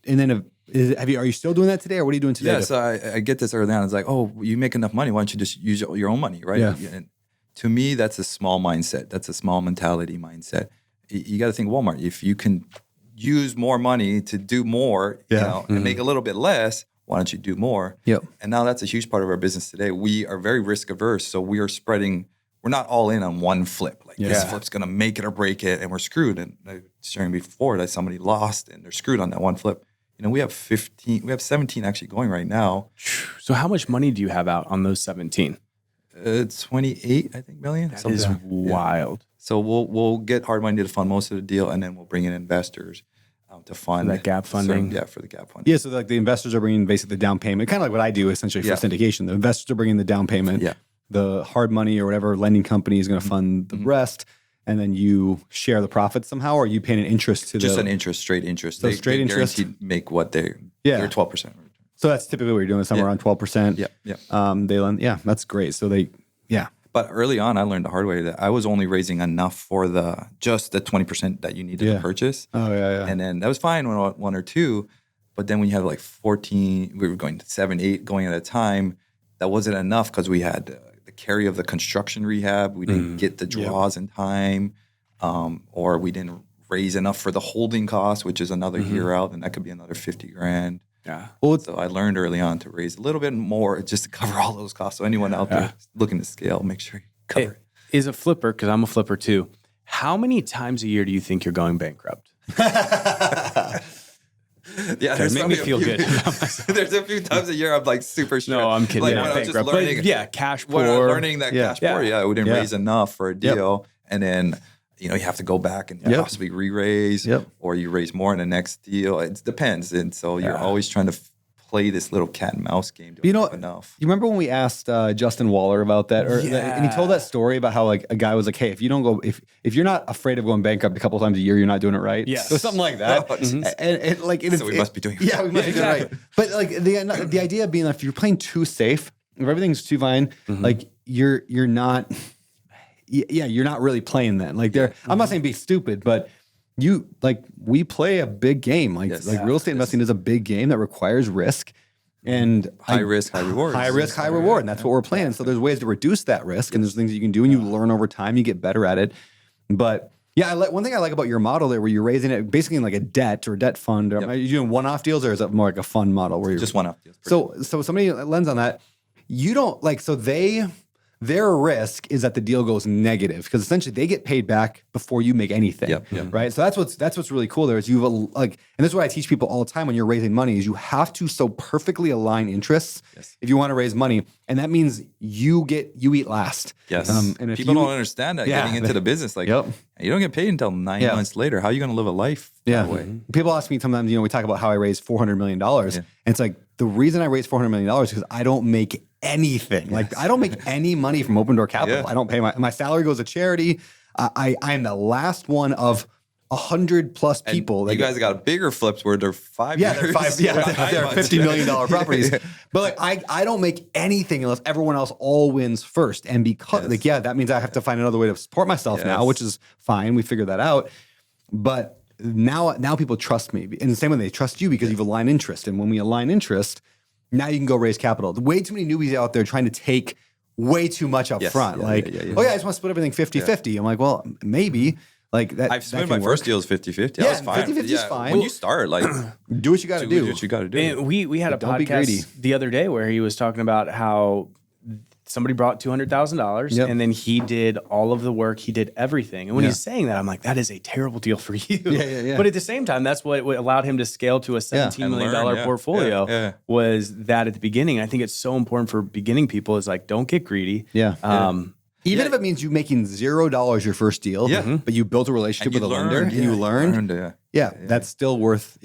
and then are you still doing that today, or what are you doing today? Yeah, so I get this early on. It's like, oh, you make enough money. Why don't you just use your own money, right? Yeah. And to me, that's a small mindset. That's a small mentality mindset. You got to think Walmart. If you can use more money to do more, and make a little bit less, why don't you do more? Yep. And now that's a huge part of our business today. We are very risk averse, so we are spreading. We're not all in on one flip. Like this flip's going to make it or break it, and we're screwed. And I was sharing before that somebody lost and they're screwed on that one flip. We have 17 actually going right now. So how much money do you have out on those 17? 28, I think, million. That is wild. So we'll get hard money to fund most of the deal, and then we'll bring in investors to fund that gap funding. For the gap funding. Yeah, so like the investors are bringing basically the down payment, kind of like what I do essentially for syndication. The investors are bringing the down payment. Yeah. The hard money or whatever lending company is going to fund the rest. and then you share the profits somehow, or are you paying an interest to just an interest, straight interest. So straight interest, guaranteed make what they're 12%. So that's typically what you're doing, somewhere around 12%. Yeah. They lend. Yeah, that's great. So But early on, I learned the hard way that I was only raising enough for just the 20% that you needed to purchase. Oh, yeah. And then that was fine when one or two. But then when you have like 14, we were going to 7, 8 going at a time, that wasn't enough because we had the carry of the construction rehab. We didn't get the draws in time, or we didn't raise enough for the holding cost, which is another year out, and that could be another $50,000. Yeah. Well, so I learned early on to raise a little bit more just to cover all those costs. So anyone out there looking to scale, make sure you cover it. Is a flipper, because I'm a flipper too. How many times a year do you think you're going bankrupt? Yeah, there's make me feel good. There's a few times a year I'm like super stressed. No, I'm kidding. Like When when I was just learning, cash poor. when I was learning that cash poor, we didn't raise enough for a deal, and then you have to go back and possibly re-raise, or you raise more in the next deal. It depends, and so you're always trying to play this little cat and mouse game. To have enough. You remember when we asked Justin Waller about that, and he told that story about how like a guy was like, "Hey, if you don't go, if you're not afraid of going bankrupt a couple times a year, you're not doing it right." Yeah, so something like that. So we must be doing it. Yeah, we must be doing it right. But like the idea being that if you're playing too safe, if everything's too fine, like you're not. Yeah, you're not really playing then. Like I'm not saying be stupid, but we play a big game. Like real estate investing is a big game that requires risk, and high risk, high reward. High risk, high reward, and that's what we're playing. So there's ways to reduce that risk, and there's things that you can do, and you learn over time. You get better at it. But yeah, one thing I like about your model there, where you're raising it basically in like a debt or a debt fund. Are you doing one-off deals, or is it more like a fund model where you're just one-off deals? So somebody lends on that. You don't like so their risk is that the deal goes negative because essentially they get paid back before you make anything, right? So that's what's really cool there is and this is what I teach people all the time when you're raising money is you have to so perfectly align interests if you want to raise money, and that means you eat last. Yes, and if people don't understand that getting into the business, like you don't get paid until 9 months later. How are you going to live a life that way? People ask me sometimes, we talk about how I raised $400 million, and it's like the reason I raised $400 million is because I don't make anything. Like I don't make any money from Open Door Capital. I don't pay my salary goes to charity. I am the last one of 100+ people. You guys got bigger flips where they're 5 years. They're $50 million properties. But like I don't make anything unless everyone else all wins first. And because that means I have to find another way to support myself now, which is fine. We figured that out. But now people trust me. And the same way they trust you because you've aligned interest. And when we align interest, now you can go raise capital. Way too many newbies out there trying to take way too much up front. I just want to split everything 50-50. I'm like, well, maybe. Like that. I've split my first deal is 50-50. That was fine. 50-50 is fine. When you start, like do what you got to do. Do what you got to do. And we had a podcast the other day where he was talking about how somebody brought $200,000 and then he did all of the work. He did everything. And when he's saying that, I'm like, that is a terrible deal for you. But at the same time, that's what allowed him to scale to a $17 million portfolio was that at the beginning. I think it's so important for beginning people is like, don't get greedy. Even if it means you making $0 your first deal, but you built a relationship with a lender and you learned. That's still worth.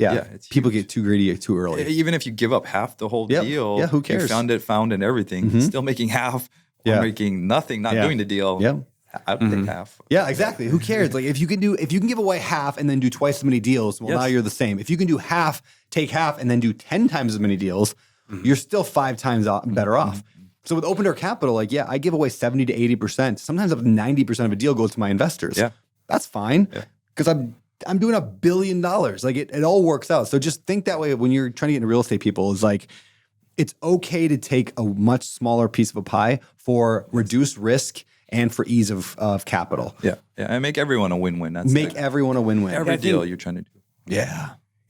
People get too greedy too early. Even if you give up half the whole deal, who cares? You found and everything, still making half or making nothing, not doing the deal. I would take half. Yeah, exactly. Who cares? Like if you can give away half and then do twice as many deals, well, now you're the same. If you can do half, take half, and then do 10 times as many deals, you're still 5 times better off. So with Open Door Capital, I give away 70 to 80%. Sometimes up to 90% of a deal goes to my investors. That's fine because I'm doing $1 billion. Like it all works out. So just think that way when you're trying to get into real estate. People is like, it's okay to take a much smaller piece of a pie for reduced risk and for ease of capital. And make everyone a win-win. Everyone a win-win. Every deal you're trying to do.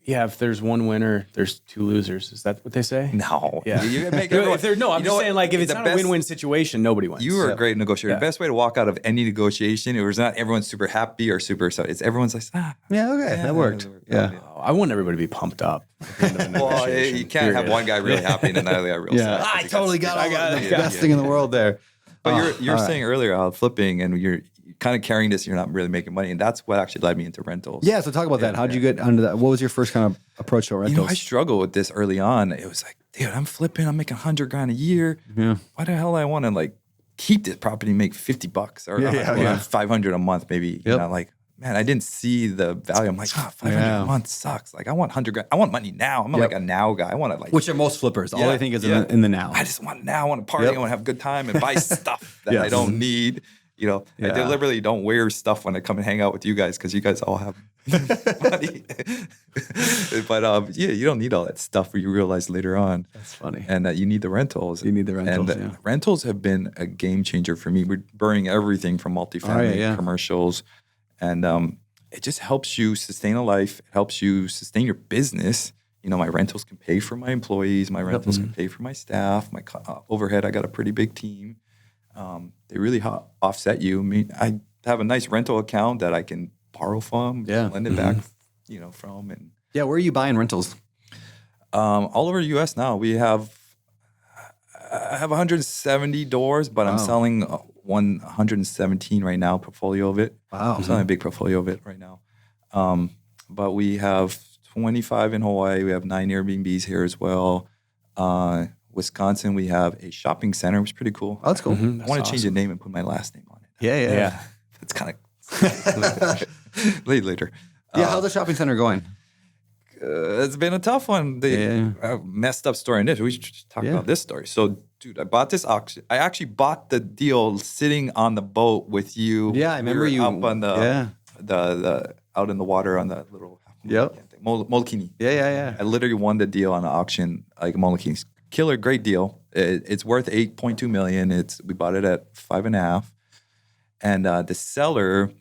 Yeah, if there's one winner, there's 2 losers. Is that what they say? No. Yeah. You make everyone, I'm just saying, like, if it's not a win-win situation, nobody wins. You are a great negotiator. The best way to walk out of any negotiation, it was not everyone's super happy or super excited. It's everyone's like, that worked. I want everybody to be pumped up. Well, you can't have one guy really happy and another guy real sad. I totally got the best thing in the world there. But you're saying earlier how flipping and you're kind of carrying this, you're not really making money. And that's what actually led me into rentals. Yeah, so talk about that. How'd you get under that? What was your first kind of approach to rentals? I struggled with this early on. It was like, dude, I'm flipping, I'm making $100,000 a year. Why the hell I want to keep this property, make $50 or 500 a month, maybe. You know, like, man, I didn't see the value. I'm like, 500 a month sucks. Like, I want 100 grand. I want money now. I'm not like a now guy. I want to like, which are most flippers. All I think is in the now. I just want now. I want to party. I want to have a good time and buy stuff that I don't need. You know, I deliberately don't wear stuff when I come and hang out with you guys because you guys all have money. But you don't need all that stuff where you realize later on. That's funny. And that you need the rentals. You need the rentals. And rentals have been a game changer for me. We're burning everything from multifamily, commercials, and it just helps you sustain a life. It helps you sustain your business. You know, my rentals can pay for my employees. My rentals can pay for my staff. My overhead, I got a pretty big team. They really offset you. I mean, I have a nice rental account that I can borrow from, lend it back, you know, from. And where are you buying rentals? All over the U.S. now. I have 170 doors, but I'm selling 117 right now, portfolio of it. Wow. I'm selling a big portfolio of it right now. But we have 25 in Hawaii. We have 9 Airbnbs here as well. Wisconsin, we have a shopping center, which is pretty cool. Oh, that's cool. I want to change the name and put my last name on it. Yeah. It's kind of later. How's the shopping center going? It's been a tough one. They messed up story in this. We should just talk about this story. So, dude, I bought this auction. I actually bought the deal sitting on the boat with you. Yeah, I remember you up on the out in the water on the little Molokini. Yeah. I literally won the deal on the auction, like Molokini. Killer, great deal. It's worth $8.2 million. We bought it at 5.5, and the seller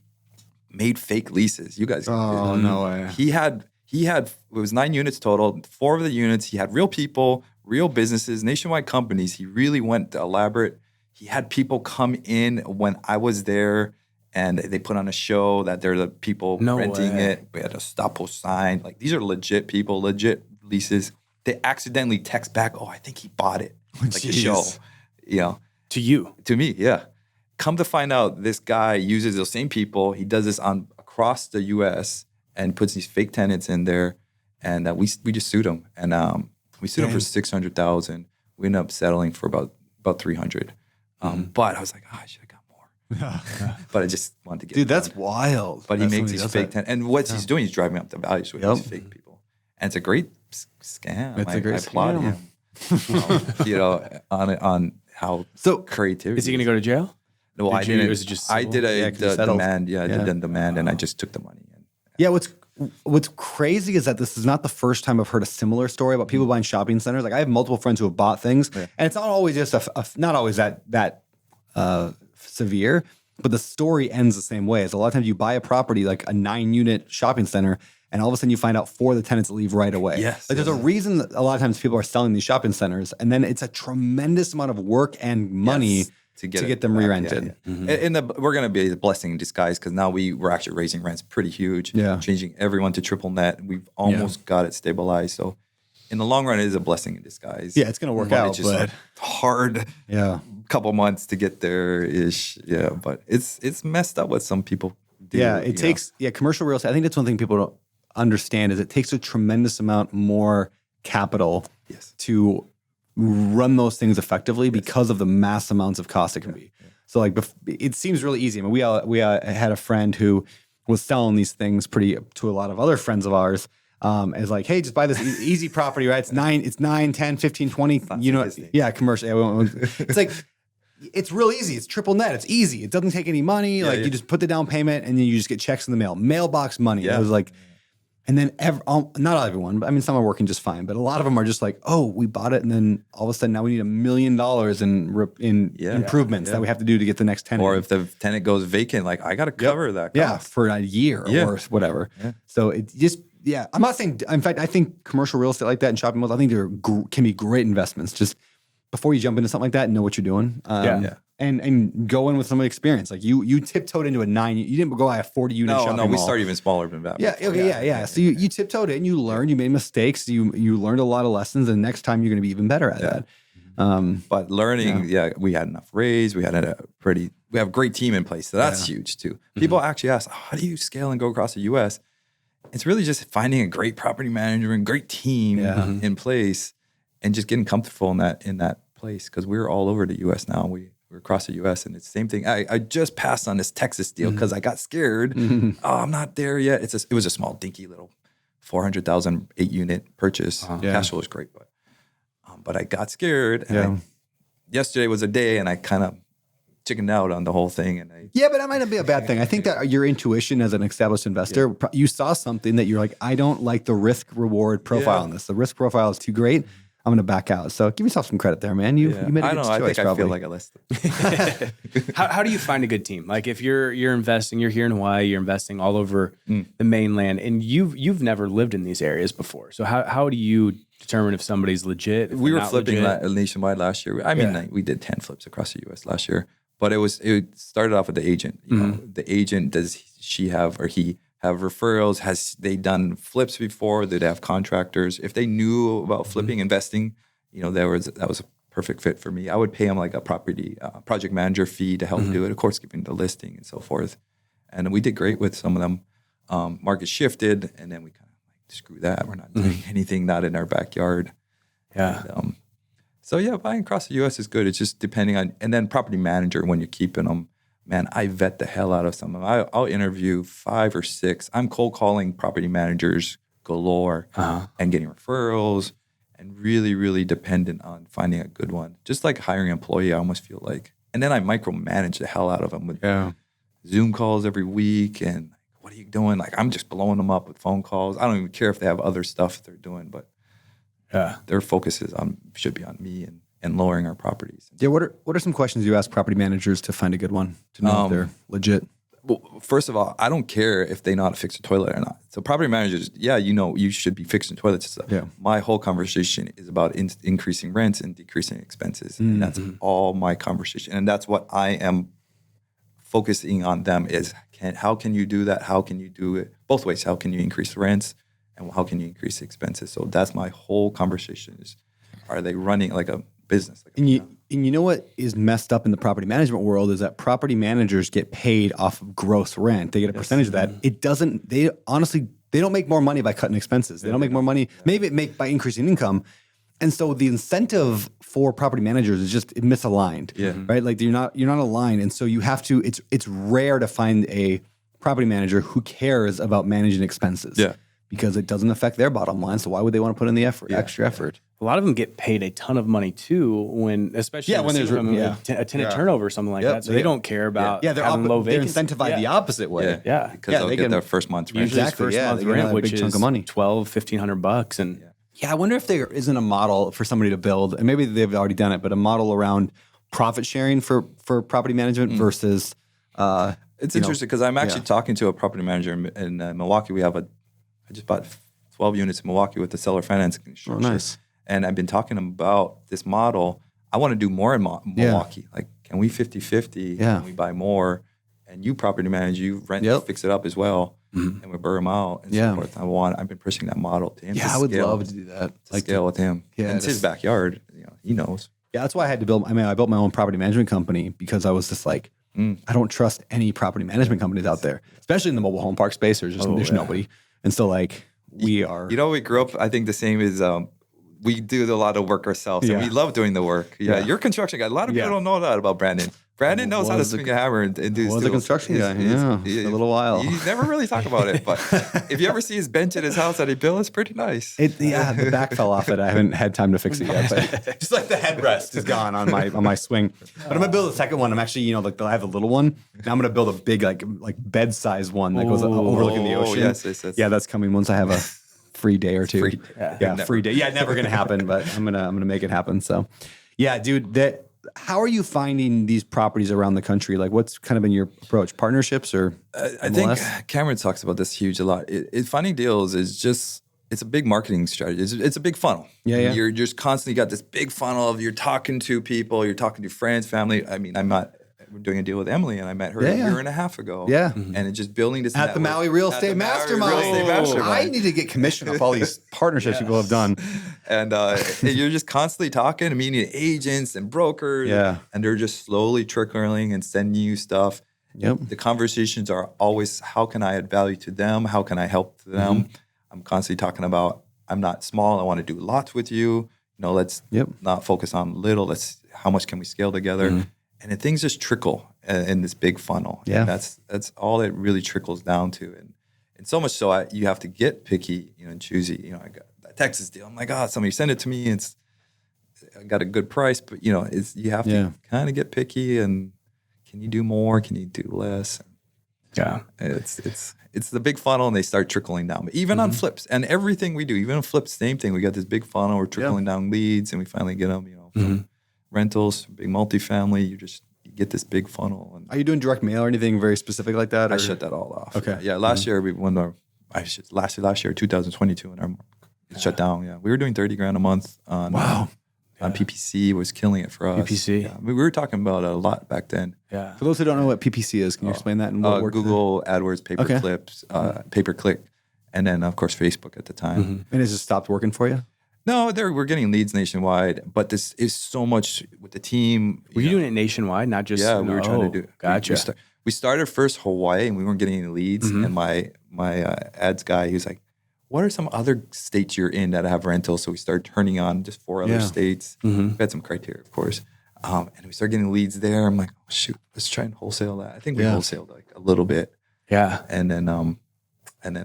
made fake leases. You guys, no way. He had it was 9 units total. 4 of the units he had real people, real businesses, nationwide companies. He really went elaborate. He had people come in when I was there, and they put on a show that they're the people renting it. We had a stop post sign. Like, these are legit people, legit leases. They accidentally text back, I think he bought it. Like the show, you know. To you. To me, yeah. Come to find out, this guy uses those same people. He does this across the U.S. and puts these fake tenants in there. And we just sued him. And we sued him for $600,000. We ended up settling for about $300,000. But I was like, I should have got more. But I just wanted to get Dude, that's wild. But he makes these fake tenants. And what he's doing, he's driving up the values with these fake people. And it's a great scam. It's a great applaud him. You know, on how creativity. Is he going to go to jail? No, I didn't. Was it just I did a demand. I did a demand, and I just took the money. What's crazy is that this is not the first time I've heard a similar story about people buying shopping centers. Like, I have multiple friends who have bought things, and it's not always just not always that severe. But the story ends the same way. Is a lot of times you buy a property like a 9-unit shopping center, and all of a sudden you find out 4 of the tenants leave right away. Yes. Like, there's a reason that a lot of times people are selling these shopping centers, and then it's a tremendous amount of work and money to get them re-rented. And we're going to be a blessing in disguise, because now we're actually raising rents pretty huge, changing everyone to triple net. We've almost got it stabilized. So in the long run, it is a blessing in disguise. Yeah, it's going to work out. It's just hard. Couple months to get there ish. Yeah, but it's messed up what some people do. Yeah, it takes commercial real estate. I think that's one thing people don't understand is it takes a tremendous amount more capital to run those things effectively because of the mass amounts of cost it can be. So like it seems really easy. I mean, we had a friend who was selling these things to a lot of other friends of ours. As like, hey, just buy this easy property, right? It's 9, 10, 15, 20, commercial. It's like, it's real easy. It's triple net. It's easy. It doesn't take any money. You just put the down payment and then you just get checks in the mail. Mailbox money. Yeah. It was like, and then not everyone, but I mean, some are working just fine, but a lot of them are just like, we bought it. And then all of a sudden now we need $1 million in improvements that we have to do to get the next tenant. Or if the tenant goes vacant, like, I got to cover that cost. Yeah, for a year or whatever. Yeah. So it just, I'm not saying, in fact, I think commercial real estate like that and shopping malls, I think can be great investments. Just before you jump into something like that, know what you're doing. And go in with some experience. Like you tiptoed into a 9. You didn't go buy a 40-unit shopping mall. No, we started even smaller than that. Yeah. So you tiptoed in, you learned, you made mistakes, you learned a lot of lessons, and next time you're going to be even better at that. But learning, we had enough raise. We have a great team in place. So that's huge too. People actually ask, how do you scale and go across the U.S.? It's really just finding a great property manager and great team in place and just getting comfortable in that place, because we're all over the U.S. now. We're we're across the U.S. and it's the same thing. I just passed on this Texas deal because I got scared. Oh, I'm not there yet. It was a small, dinky little 400,000 8-unit purchase. Cash flow was great, but I got scared. And yesterday was a day, and I kind of chickened out on the whole thing. And but that might not be a bad thing. I think that your intuition as an established investor, you saw something that you're like, I don't like the risk reward profile on this. The risk profile is too great. I'm going to back out. So give yourself some credit there, man. You made a good choice. I think probably. I feel like I listed. How do you find a good team? Like if you're investing, you're here in Hawaii, you're investing all over the mainland, and you've never lived in these areas before. So how do you determine if somebody's legit? If we were flipping nationwide last year. I mean, we did 10 flips across the U.S. last year, but it started off with the agent. You know, the agent, does she have or he have referrals? Has they done flips before? Did they have contractors? If they knew about flipping, investing, you know, that was a perfect fit for me. I would pay them like a property project manager fee to help do it. Of course, giving the listing and so forth. And we did great with some of them. Market shifted, and then we kind of like, screw that. We're not doing anything not in our backyard. Yeah. And, so buying across the U.S. is good. It's just depending on, and then property manager when you're keeping them. Man, I vet the hell out of some of them. I'll interview 5 or 6. I'm cold calling property managers galore and getting referrals, and really, really dependent on finding a good one. Just like hiring an employee, I almost feel like. And then I micromanage the hell out of them with Zoom calls every week. And what are you doing? Like, I'm just blowing them up with phone calls. I don't even care if they have other stuff they're doing, but their focus should be on me and lowering our properties. Yeah, what are some questions you ask property managers to find a good one, to know if they're legit? Well, first of all, I don't care if they know how to fix a toilet or not. So property managers, you should be fixing toilets. My whole conversation is about increasing rents and decreasing expenses. And that's all my conversation. And that's what I am focusing on them is, how can you do that? How can you do it both ways? How can you increase rents and how can you increase expenses? So that's my whole conversation is, are they running like a business? And you know what is messed up in the property management world is that property managers get paid off of gross rent. They get a percentage of that. They don't make more money by cutting expenses. They don't make more money. Maybe it make by increasing income. And so the incentive for property managers is just misaligned, right? Like you're not aligned. And so you have to, it's rare to find a property manager who cares about managing expenses. Because it doesn't affect their bottom line. So why would they want to put in the extra effort? A lot of them get paid a ton of money too, especially when there's a tenant turnover or something like that. So they don't care about having low vacancy. They're incentivized the opposite way. Because they'll get their first month's rent. Usually first month's rent, which is chunk of money. $1,500. And I wonder if there isn't a model for somebody to build, and maybe they've already done it, but a model around profit sharing for property management versus. It's interesting because I'm actually talking to a property manager in Milwaukee. I just bought 12 units in Milwaukee with the seller financing structure. Oh, nice. And I've been talking to him about this model. I want to do more in Milwaukee. Like, can we 50-50? Can we buy more? And you property manage, you rent, fix it up as well. And we burn them out and so forth. I've been pushing that model to him. I would love to do that. Scale with him. And it's his backyard. He knows. Yeah, that's why I had to build. I built my own property management company because I was just like, I don't trust any property management companies out there, especially in the mobile home park space. There's nobody. And so like we are. We grew up, I think the same is we do a lot of work ourselves and we love doing the work. You're a construction guy. A lot of people don't know that about Brandon. Brandon knows how to swing a hammer and do was a construction guy. A little while. You never really talk about it, but if you ever see his bench at his house that he built, it's pretty nice. The back fell off it. I haven't had time to fix it yet, but just like the headrest is gone on my swing. But I'm gonna build a second one. I'm actually, I have a little one. Now I'm gonna build a big like bed size one that goes overlooking the ocean. Yes. Yeah, that's coming once I have a free day or two. Free day. Yeah, never gonna happen, but I'm gonna make it happen. So, yeah, dude. How are you finding these properties around the country? Like, what's kind of been your approach? Partnerships or I think Cameron talks about this huge a lot. Finding deals is just, it's a big marketing strategy. It's a big funnel. Yeah. You're just constantly got this big funnel of you're talking to people, you're talking to friends, family. I mean, we're doing a deal with Emily, and I met her a year and a half ago. Yeah. And it's just building this at network. the Maui Real Estate Mastermind. I need to get commission off all these partnerships people have done. And you're just constantly talking and meeting agents and brokers. Yeah. And they're just slowly trickling and sending you stuff. Yep. The conversations are always, how can I add value to them? How can I help them? I'm constantly talking about, I'm not small. I want to do lots with you. Let's not focus on little. How much can we scale together? and then things just trickle in this big funnel. Yeah. And that's all it really trickles down to. And so much so you have to get picky, and choosy. I got that Texas deal. I'm like, somebody send it to me. I got a good price, but you have to kind of get picky. And can you do more? Can you do less? Yeah. It's the big funnel, and they start trickling down. But even on flips and everything we do, even on flips, same thing. We got this big funnel. We're trickling down leads, and we finally get them. From rentals, big multifamily. You get this big funnel. And Are you doing direct mail or anything very specific like that? Or? I shut that all off. Okay. Yeah. Last year last year, 2022, when our market shut down. Yeah, we were doing $30,000 a month on PPC. Was killing it for us. PPC. Yeah. We were talking about it a lot back then. Yeah. For those who don't know what PPC is, can you explain that? And what works Google AdWords, pay-per-clips, pay-per-click, and then of course Facebook at the time. And has it stopped working for you? No, we're getting leads nationwide, but this is so much with the team. Were you doing it nationwide, not just? Yeah, we were trying to do it. Gotcha. We started first Hawaii, and we weren't getting any leads. And my ads guy, he was like, "What are some other states you're in that have rentals?" So we started turning on just 4 other states. We had some criteria, of course, and we started getting leads there. I'm like, "Oh, shoot, let's try and wholesale that." I think we wholesaled like a little bit. Yeah. And then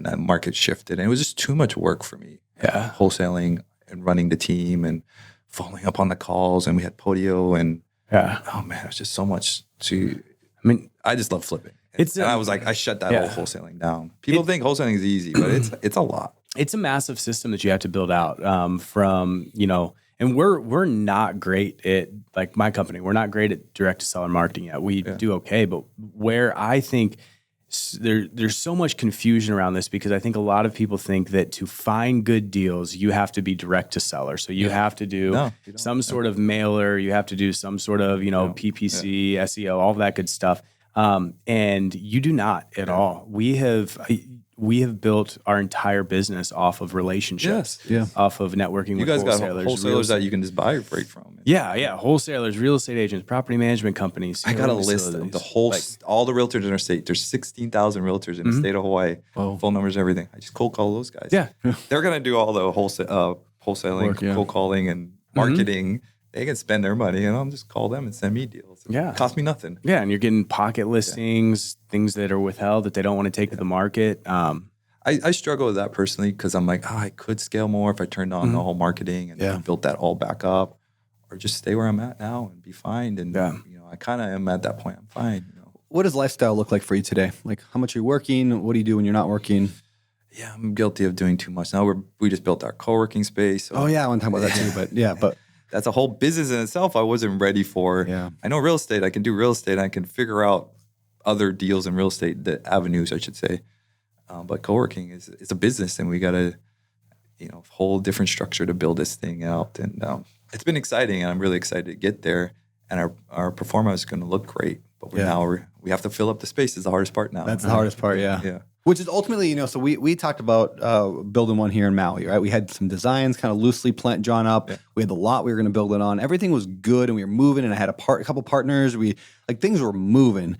that market shifted, and it was just too much work for me. Yeah. Wholesaling and running the team and following up on the calls, and we had Podio, and oh man, it was just so much to. I mean, I just love flipping. And I was like, I shut that whole wholesaling down. People think wholesaling is easy, but it's a lot. It's a massive system that you have to build out and we're not great at, like my company, we're not great at direct to seller marketing yet. We do okay, but where I think there's so much confusion around this, because I think a lot of people think that to find good deals, you have to be direct to seller. So you have to do some sort of mailer, you have to do some sort of, PPC, SEO, all that good stuff. And you do not at all. We have built our entire business off of relationships, off of networking with wholesalers. You guys got wholesalers that you can just buy your freight from. Yeah. Wholesalers, real estate agents, property management companies. I got a list of the whole, all the realtors in our state. There's 16,000 realtors in the state of Hawaii. Phone numbers, everything. I just cold call those guys. Yeah. They're going to do all the wholesaling, cold calling, and marketing. They can spend their money, and I'll just call them and send me deals. It costs me nothing. Yeah, and you're getting pocket listings, things that are withheld that they don't want to take to the market. I struggle with that personally, because I'm like, I could scale more if I turned on the whole marketing and built that all back up, or just stay where I'm at now and be fine. And I kind of am at that point. I'm fine. What does lifestyle look like for you today? Like, how much are you working? What do you do when you're not working? Yeah, I'm guilty of doing too much. Now we just built our co-working space. So I want to talk about that too, but that's a whole business in itself I wasn't ready for. Yeah. I know real estate. I can do real estate. I can figure out other deals in real estate, the avenues, I should say. But co-working is a business, and we got a whole different structure to build this thing out. And it's been exciting, and I'm really excited to get there. And our performance is going to look great. But we have to fill up the space. Is the hardest part now. That's the hardest part, yeah. Which is ultimately, so we talked about building one here in Maui, right? We had some designs kind of loosely drawn up. Yeah. We had the lot we were going to build it on. Everything was good, and we were moving, and I had a couple partners. Things were moving.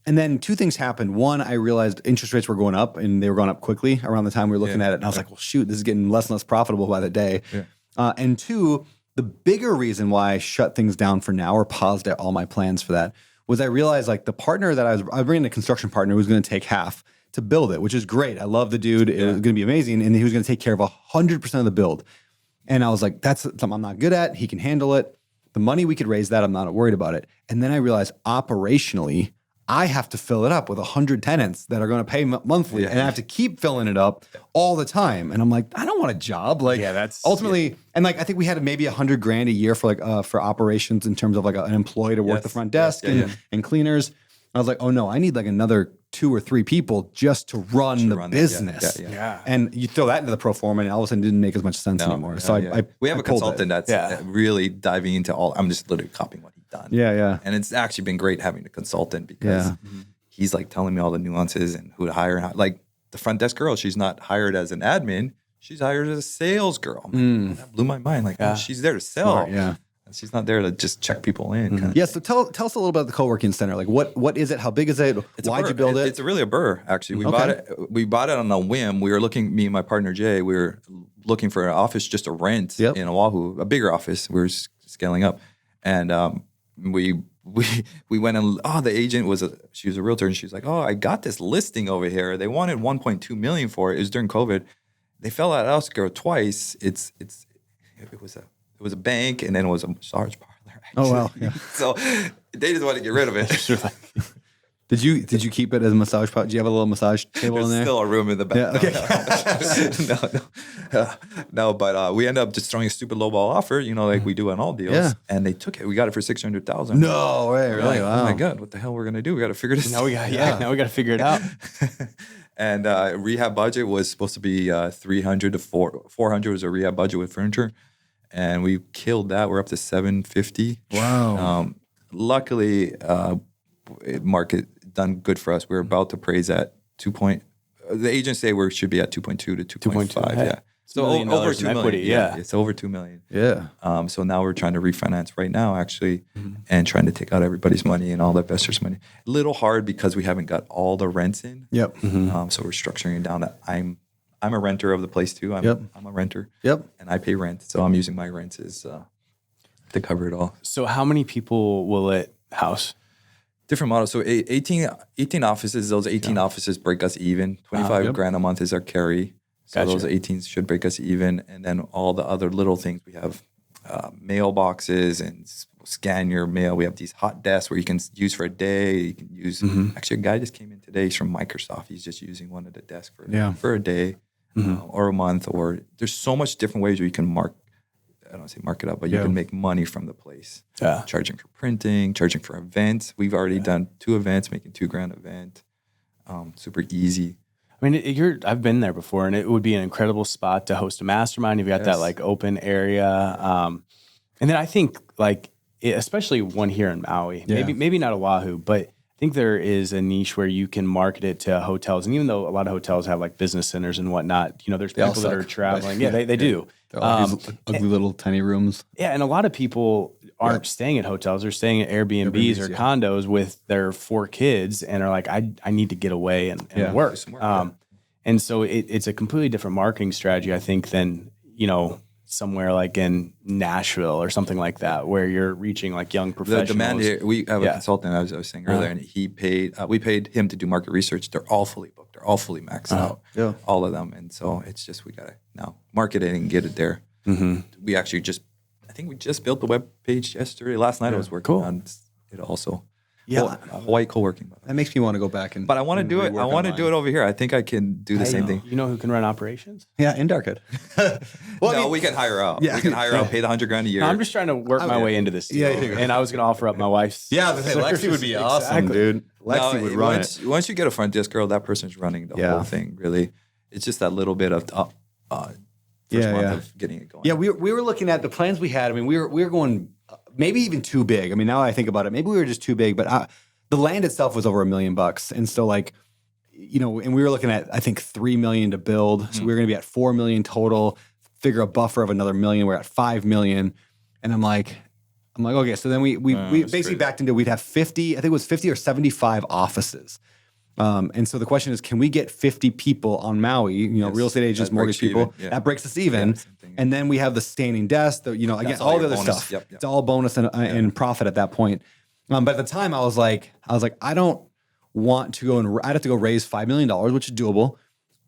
And then 2 things happened. One, I realized interest rates were going up, and they were going up quickly around the time we were looking at it. And I was like, well, shoot, this is getting less and less profitable by the day. Yeah. And 2, the bigger reason why I shut things down for now, or paused all my plans for that, was I realized the partner that I was bringing a construction partner who was going to take half to build it, which is great. I love the dude. It was going to be amazing. And he was going to take care of 100% of the build. And I was like, that's something I'm not good at. He can handle it. The money we could raise that, I'm not worried about it. And then I realized operationally, I have to fill it up with 100 tenants that are going to pay monthly, and I have to keep filling it up all the time. And I'm like, I don't want a job. That's ultimately, and I think we had maybe $100,000 a year for operations in terms of an employee to work the front desk and cleaners. I was like, oh no, I need another 2 or 3 people just to run the business. And you throw that into the pro forma, and all of a sudden it didn't make as much sense anymore. So we have a consultant that's really diving into all. I'm just literally copying what he's done. Yeah. And it's actually been great having a consultant, because he's telling me all the nuances and who to hire. And the front desk girl, she's not hired as an admin. She's hired as a sales girl. That blew my mind. She's there to sell. Smart, she's not there to just check people in. Yeah, so tell us a little about the co-working center. What is it? How big is it? Why'd you build it? It's really a burr, actually. We bought it on a whim. We were looking, me and my partner Jay, we were looking for an office just to rent in Oahu, a bigger office. We were scaling up. And we we went and the agent she was a realtor, and she's like, oh, I got this listing over here. They wanted 1.2 million for it. It was during COVID. They fell out of escrow twice. It was a bank, and then it was a massage parlor. Actually. Oh wow! Yeah. So they just wanted to get rid of it. Did you keep it as a massage pot? Do you have a little massage table in there? Still a room in the back. Yeah, okay. No, but we ended up just throwing a stupid lowball offer, like we do on all deals. Yeah. And they took it. We got it for $600,000. No way, really? Wow. Oh my God, what the hell we're gonna do? We got to figure this. Now we got to figure it out. And rehab budget was supposed to be 300 to 400 was a rehab budget with furniture, and we killed that. We're up to 750. Wow. Luckily, market done good for us. We're about to praise at the agents say we should be at 2.2 to 2.5. Yeah. So over $2 million. Equity, yeah. It's over $2 million. Yeah. So now we're trying to refinance right now, actually, and trying to take out everybody's money and all the investors' money. A little hard because we haven't got all the rents in. Yep. So we're structuring it down. I'm a renter of the place too. I'm a renter. Yep. And I pay rent, so I'm using my rents to cover it all. So how many people will it house? Different models. So 18 offices. Those 18 offices break us even. 25 grand a month is our carry. So those 18s should break us even. And then all the other little things, we have mailboxes and scan your mail. We have these hot desks where you can use for a day. You can use, actually a guy just came in today. He's from Microsoft. He's just using one of the desks for a day or a month. Or there's so much different ways where you can I don't say mark it up, but you can make money from the place. Yeah. Charging for printing, charging for events. We've already done 2 events, making $2,000 event. Super easy. I mean, I've been there before, and it would be an incredible spot to host a mastermind. You've got that like open area, and then I think especially one here in Maui, maybe not Oahu, but I think there is a niche where you can market it to hotels. And even though a lot of hotels have like business centers and whatnot, there's people that are traveling. Yeah, they do. These ugly little tiny rooms. Yeah, and a lot of people aren't staying at hotels; they're staying at Airbnbs or condos with their 4 kids, and are like, "I need to get away and work." And so it's a completely different marketing strategy, I think, than somewhere like in Nashville or something like that, where you're reaching like young professionals. The demand here, we have a consultant, I was saying earlier, and we paid him to do market research. They're all fully booked. They're all fully maxed out. Yeah. All of them. And so it's just, we got to now market it and get it there. We actually I think we just built the web page yesterday. Last night I was working on it also. Yeah. Hawaii coworking. That makes me want to go back but I want to do it. I want to do it over here. I think I can do the same thing. You know who can run operations? Yeah, Indar could. We can hire out. Yeah. We can hire out, pay the $100,000 a year. No, I'm just trying to work my way into this deal. And I was going to offer up my wife's. Yeah, Lexi would be awesome, dude. Lexi would run it. Once you get a front desk girl, that person's running the whole thing, really. It's just that little bit of first month of getting it going. Yeah, we were looking at the plans we had. I mean, we were going maybe even too big. I mean, now I think about it, maybe we were just too big, but the land itself was over $1 million. And so and we were looking at, I think, $3 million to build. So we were going to be at $4 million total, figure a buffer of another $1 million. We're at $5 million. And I'm like, okay. So then we basically backed into, we'd have 50, I think it was 50 or 75 offices. And so the question is, can we get 50 people on Maui, real estate agents, mortgage people, that breaks us even. And then we have the standing desk, again, all the other stuff. Yep. It's all bonus and profit at that point. But at the time I was like, I don't want to go I'd have to go raise $5 million, which is doable,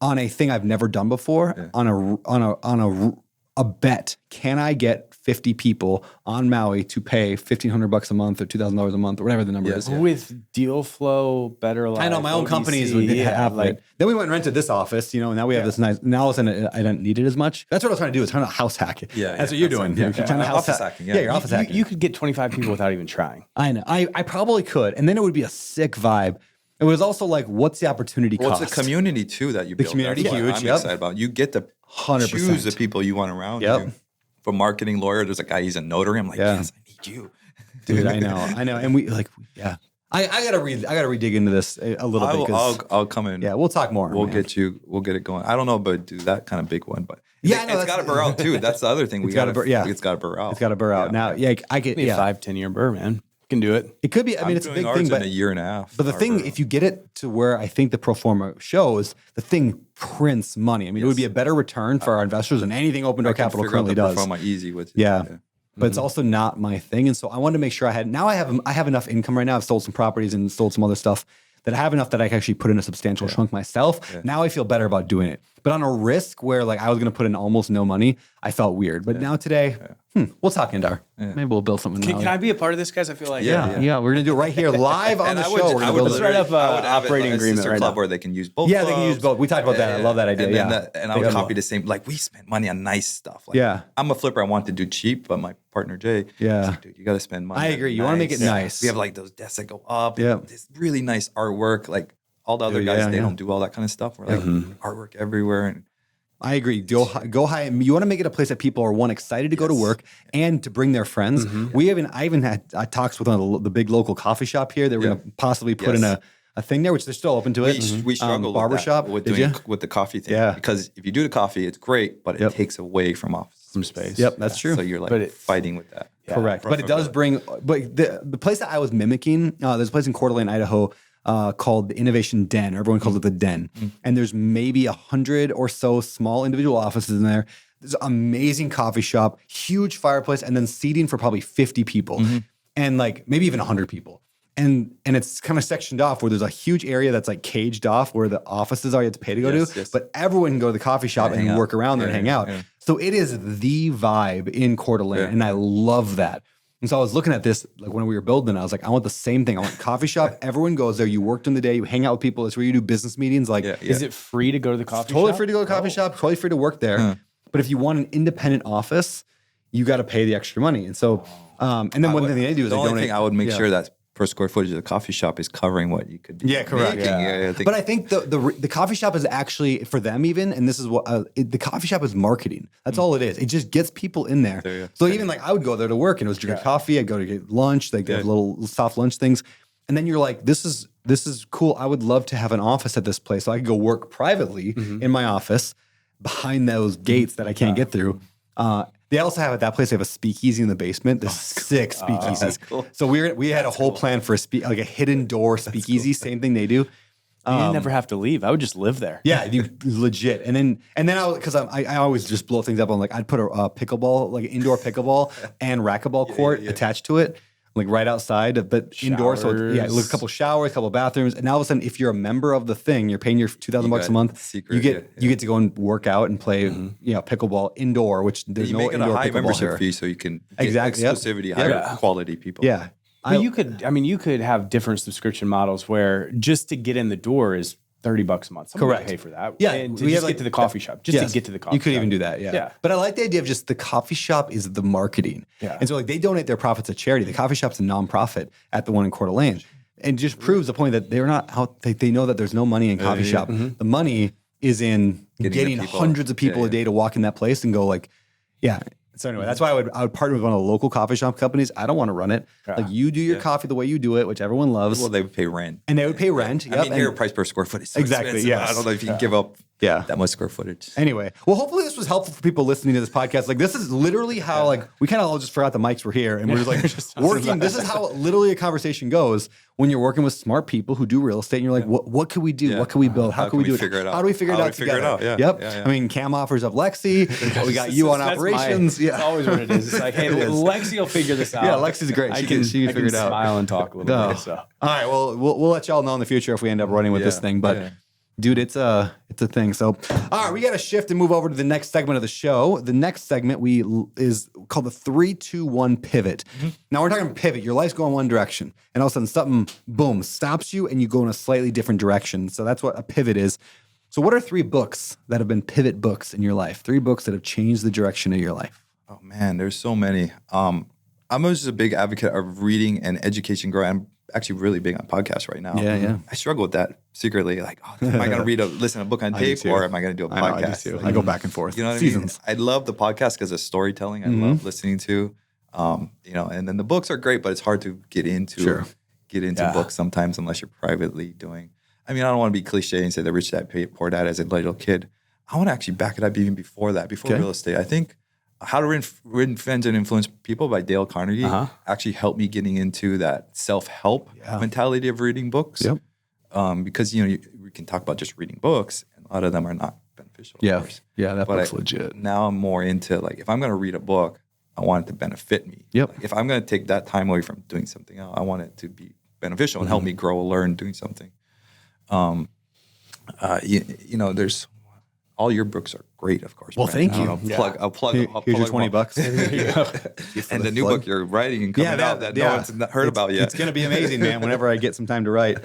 on a thing I've never done before, on a bet. Can I get 50 people on Maui to pay $1,500 a month or $2,000 a month or whatever the number is? Yeah. With deal flow, better life. I know my own companies would have it. Then we went and rented this office, and now we have this nice. Now all of a sudden I don't need it as much. That's what I was trying to do. Is trying to house hack it. Yeah, that's what you're doing. You're trying to house hacking. Yeah, you're office hacking. You could get 25 people without even trying. I know. I probably could, and then it would be a sick vibe. It was also like, what's the opportunity cost? Well, it's a community too that you build. The community huge. I'm excited about. You get to 100% choose the people you want around you. For marketing lawyer, there's a guy, he's a notary. I'm like, yes, I need you. Dude, I know. And we I gotta redig into this a little bit. I'll come in. Yeah, we'll talk more. We'll get it going. I don't know, but do that kind of big one. But yeah, it's got to burr out too. That's the other thing. It's got to burr out. It's got to burr out. Now, I get 5-10 year burr, man. You can do it. It could be. I mean, it's a big thing, but in a year and a half. But the thing, if you get it to where I think the pro forma shows, the thing prints money. I mean, it would be a better return for our investors than anything Open Door Capital currently does. Pro forma easy with yeah. but it's also not my thing. And so I wanted to make sure I have enough income right now. I've sold some properties and sold some other stuff that I have enough that I can actually put in a substantial chunk myself. Yeah. Now I feel better about doing it. But on a risk where like I was going to put in almost no money, I felt weird. But now today, we'll talk, Indar. Yeah. Maybe we'll build something. Can I be a part of this, guys? I feel like we're going to do it right here live on the show. We're going to build right up operating agreement right club now. where they can use both. Yeah, they can use both. We talked about that. I love that idea. And I would copy the same. Like we spend money on nice stuff. Like, I'm a flipper. I want to do cheap, but my partner Jay, like, dude, you got to spend money. I agree. You want to make it nice. We have like those desks that go up. Yeah, this really nice artwork. Like all the other guys, they don't do all that kind of stuff. We're like artwork everywhere. And I agree. Go high. You want to make it a place that people are excited to go to work and to bring their friends. I even had talks with the big local coffee shop here that we're going to possibly put in a thing there, which they're still open to it. We struggle barbershop with the coffee thing. Because if you do the coffee, it's great, but it takes away from some space. Yep, that's true. So you're like fighting with that. Correct. But it does bring. But the place that I was mimicking, there's a place in Coeur d'Alene, Idaho, called the Innovation Den. Everyone calls it the Den. And there's maybe 100 or so small individual offices in there. There's an amazing coffee shop, huge fireplace, and then seating for probably 50 people and like maybe even 100 people. And it's kind of sectioned off where there's a huge area that's like caged off where the offices are you have to pay to go to. But everyone can go to the coffee shop and work around there and hang out. So it is the vibe in Coeur d'Alene. And I love that. And so I was looking at this, like when we were building, I was like, I want the same thing. I want a coffee shop. Everyone goes there. You work during the day. You hang out with people. It's where you do business meetings. Like, is it free to go to the coffee shop? Totally free to go to the coffee shop. Totally free to work there. But if you want an independent office, you got to pay the extra money. And so, and then one thing they do is the only thing I would make sure that per square footage of the coffee shop is covering what you could be correct. making. But I think the coffee shop is actually, for them even, and this is what, the coffee shop is marketing. That's all it is. It just gets people in there. So even like I would go there to work and it was drink coffee. I'd go to get lunch. They have little soft lunch things. And then you're like, this is cool. I would love to have an office at this place. So I could go work privately in my office behind those gates that I can't get through. They also have at that place. They have a speakeasy in the basement. There's 6 speakeasies. That's cool. So we had a whole plan for like a hidden door speakeasy. Same thing they do. You never have to leave. I would just live there. Yeah, you legit. And then I always just blow things up. I'm like, I'd put a pickleball, like an indoor pickleball and racquetball court attached to it, like right outside, but indoor. So a couple showers, a couple bathrooms, and now all of a sudden, if you're a member of the thing, you're paying your $2,000 a month. You get to go and work out and play, pickleball indoor, which there's no indoor pickleball. You make it a high membership fee so you can get exclusivity, higher quality people. Yeah. But you could have different subscription models where just to get in the door is $30 a month. Someone would pay for that. Yeah, and to get to the coffee shop. Just to get to the coffee shop. You could even do that, yeah. But I like the idea of just the coffee shop is the marketing. Yeah. And so like they donate their profits to charity. The coffee shop's a nonprofit at the one in Coeur d'Alene. And just proves the point that they're not out, they know that there's no money in coffee shop. The money is in getting hundreds of people a day to walk in that place and go like, So anyway, that's why I would partner with one of the local coffee shop companies. I don't want to run it. Like you do your coffee the way you do it, which everyone loves. Well, they would pay rent. And they would pay rent. I mean, here price per square foot is so expensive. I don't know if you can give up that much square footage. Anyway, well, hopefully this was helpful for people listening to this podcast. Like this is literally how like we kind of all just forgot the mics were here and we're just like working. This is how literally a conversation goes when you're working with smart people who do real estate and you're like, what could we do? What can we build? How can we do it? How do we figure it out together? Yep. I mean, Cam offers up Lexi. We got you on operations. That's always what it is. It's like, hey, Lexi will figure this out. Yeah, Lexi's great. She can figure it out. Smile and talk a little bit. So. All right, well, we'll let y'all know in the future if we end up running with this thing, but. Dude, it's a thing. So, all right, we got to shift and move over to the next segment of the show. The next segment is called the 3-2-1 pivot. Now we're talking pivot. Your life's going one direction, and all of a sudden something, boom, stops you, and you go in a slightly different direction. So that's what a pivot is. So, what are 3 books that have been pivot books in your life? 3 books that have changed the direction of your life. Oh man, there's so many. I'm just a big advocate of reading and education growing. I'm actually really big on podcasts right now. Yeah. I struggle with that secretly. Like, am I going to listen to a book on tape or am I going to do a podcast? I go back and forth. You know what I mean? I love the podcast because of storytelling. I love listening to, and then the books are great, but it's hard to get into books sometimes unless you're privately doing. I mean, I don't want to be cliche and say the rich dad, poor dad as a little kid. I want to actually back it up even before that, before real estate. I think How to Win Friends and Influence People by Dale Carnegie actually helped me getting into that self-help mentality of reading books. Yep. Because, we can talk about just reading books, and a lot of them are not beneficial. Of course. Yeah, that book's legit. Now I'm more into, like, if I'm going to read a book, I want it to benefit me. Yep. Like if I'm going to take that time away from doing something else, I want it to be beneficial and help me grow, learn doing something. You know, there's all your books are great, of course. Well, Brandon. thank you. I'll plug. Here's your $20. And the new book you're writing and coming out that no one's heard about yet. It's going to be amazing, man, whenever I get some time to write.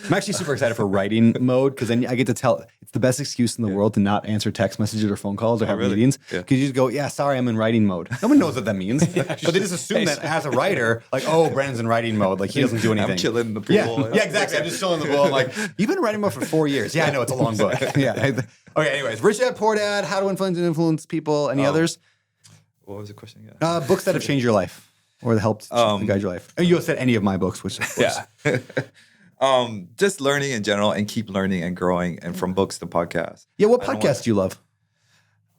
I'm actually super excited for writing mode because then I get to tell. It's the best excuse in the world to not answer text messages or phone calls or have meetings. Because you just go, yeah, sorry, I'm in writing mode. No one knows what that means. But they just assume that as a writer, like, oh, Brandon's in writing mode. Like, he doesn't do anything. I'm chilling in the pool. Yeah, exactly. I'm just chilling in the pool. I'm like, you've been in writing mode for 4 years. Yeah, I know. It's a long book. Yeah. Okay, anyways. Rich Dad, Poor Dad, How to Influence People. Any others? What was the question again? Books that have changed your life or that helped guide your life. You said any of my books, which of course. Yeah. Just learning in general and keep learning and growing, and from books to podcasts. Yeah, what podcast do you love?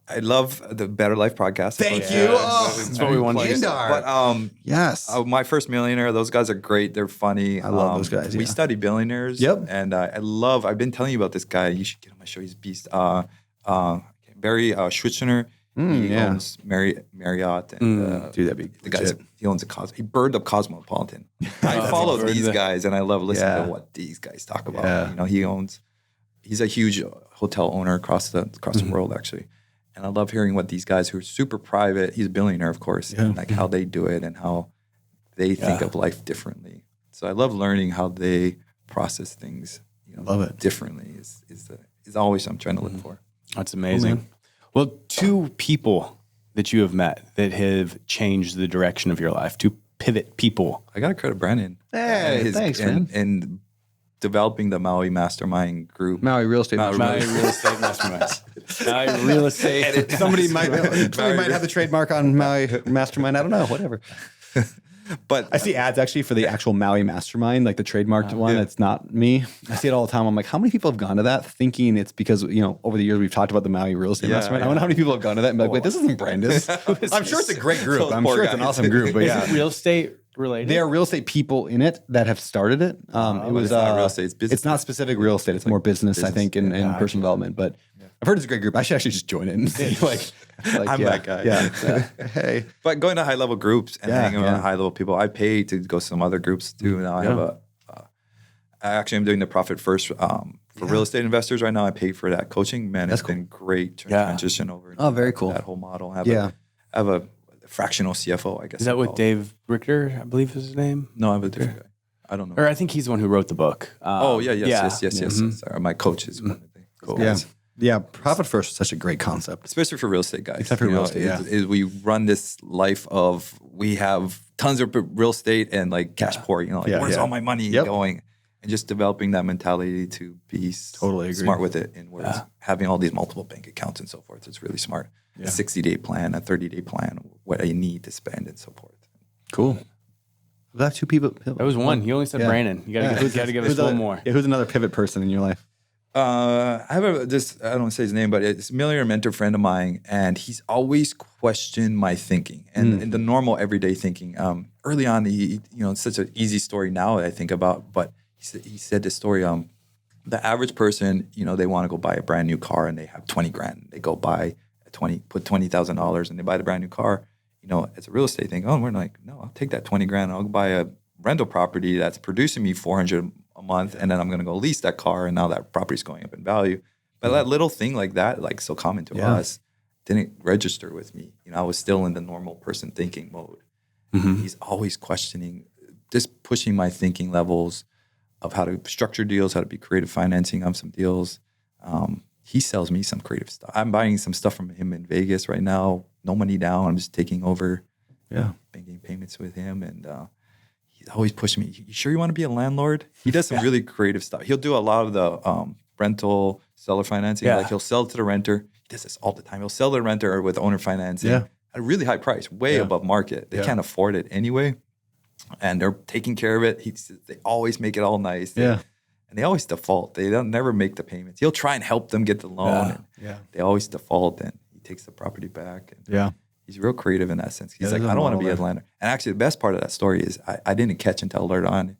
I love the Better Life podcast. Thank you. Oh, That's what we want to do. Indar. Yes. My First Millionaire, those guys are great. They're funny. I love those guys. We study billionaires. Yep. And I've been telling you about this guy. You should get on my show. He's a beast. Barry Schwitzner. He owns Marriott. And, Dude, that'd be the guy. He owns he burned up Cosmopolitan. I follow these guys and I love listening to what these guys talk about. Yeah. You know, he's a huge hotel owner across the world actually. And I love hearing what these guys who are super private, he's a billionaire, of course, and like how they do it and how they think of life differently. So I love learning how they process things, love it. differently is always I'm trying to look for. That's amazing. Well, two people that you have met that have changed the direction of your life, two pivot people. I got to credit Brandon. Hey, thanks, man. And developing the Maui Mastermind group. Maui Real Estate. Maui Real Estate Masterminds. Maui Real Estate. Somebody might have the trademark on Maui Mastermind. I don't know. Whatever. But I see ads actually for the actual Maui Mastermind, like the trademarked one. It's not me. I see it all the time. I'm like, how many people have gone to that thinking it's because, over the years we've talked about the Maui Real Estate Mastermind. I wonder how many people have gone to that and be like, wait, this isn't Brandis. I'm sure it's a great group. I'm sure it's an awesome group. But Is it real estate related? There are real estate people in it that have started it. It was it's not real estate, it's business. It's not specific real estate. It's more business, I think, and personal development. But I've heard it's a great group. I should actually just join it and see I'm that guy. Yeah. Hey. But going to high level groups and hanging around high level people, I pay to go to some other groups too. Now I have I'm doing the Profit First for real estate investors right now. I pay for that coaching. Man, it's been great to transition over. Oh, very cool. That whole model. I have a fractional CFO, I guess. Is that with Dave Richter, I believe is his name? No, I have a different guy. I don't know. Or I think he's the one who wrote the book. Yes. Sorry, my coach is one of the Cool. guys. Yeah, Profit First is such a great concept. Especially for real estate guys. Except for real estate, we run this life of, we have tons of real estate and like cash poor, where's all my money going? And just developing that mentality to be smart with it, and having all these multiple bank accounts and so forth. It's really smart. A 60-day plan, a 30-day plan, what I need to spend and so forth. Cool. Was that two people? That was one. You only said Brandon. You got to give us one more. Yeah, who's another pivot person in your life? I have I don't want to say his name, but it's a millionaire mentor friend of mine, and he's always questioned my thinking and the normal everyday thinking. Early on, it's such an easy story now that I think about, but he said this story. The average person, they want to go buy a brand new car and they have 20 grand. They go buy put $20,000 and they buy the brand new car. It's a real estate thing. Oh, we're like, no, I'll take that 20 grand. I'll buy a rental property that's producing me $400 a month, and then I'm going to go lease that car, and now that property's going up in value. But that little thing like that, like so common to us, didn't register with me. I was still in the normal person thinking mode. He's always questioning, just pushing my thinking levels of how to structure deals, how to be creative financing on some deals. He sells me some creative stuff. I'm buying some stuff from him in Vegas right now. No money down. I'm just taking over banking payments with him. And he's always pushing me. You sure you want to be a landlord? He does some really creative stuff. He'll do a lot of the rental seller financing. Like he'll sell to the renter. He does this all the time. He'll sell to the renter with owner financing at a really high price, way above market. They can't afford it anyway. And they're taking care of it. They always make it all nice. And they always default. They don't never make the payments. He'll try and help them get the loan. They always default, and he takes the property back. And he's real creative in that sense. He's like, I don't want to be a landlord. And actually, the best part of that story is I didn't catch until later on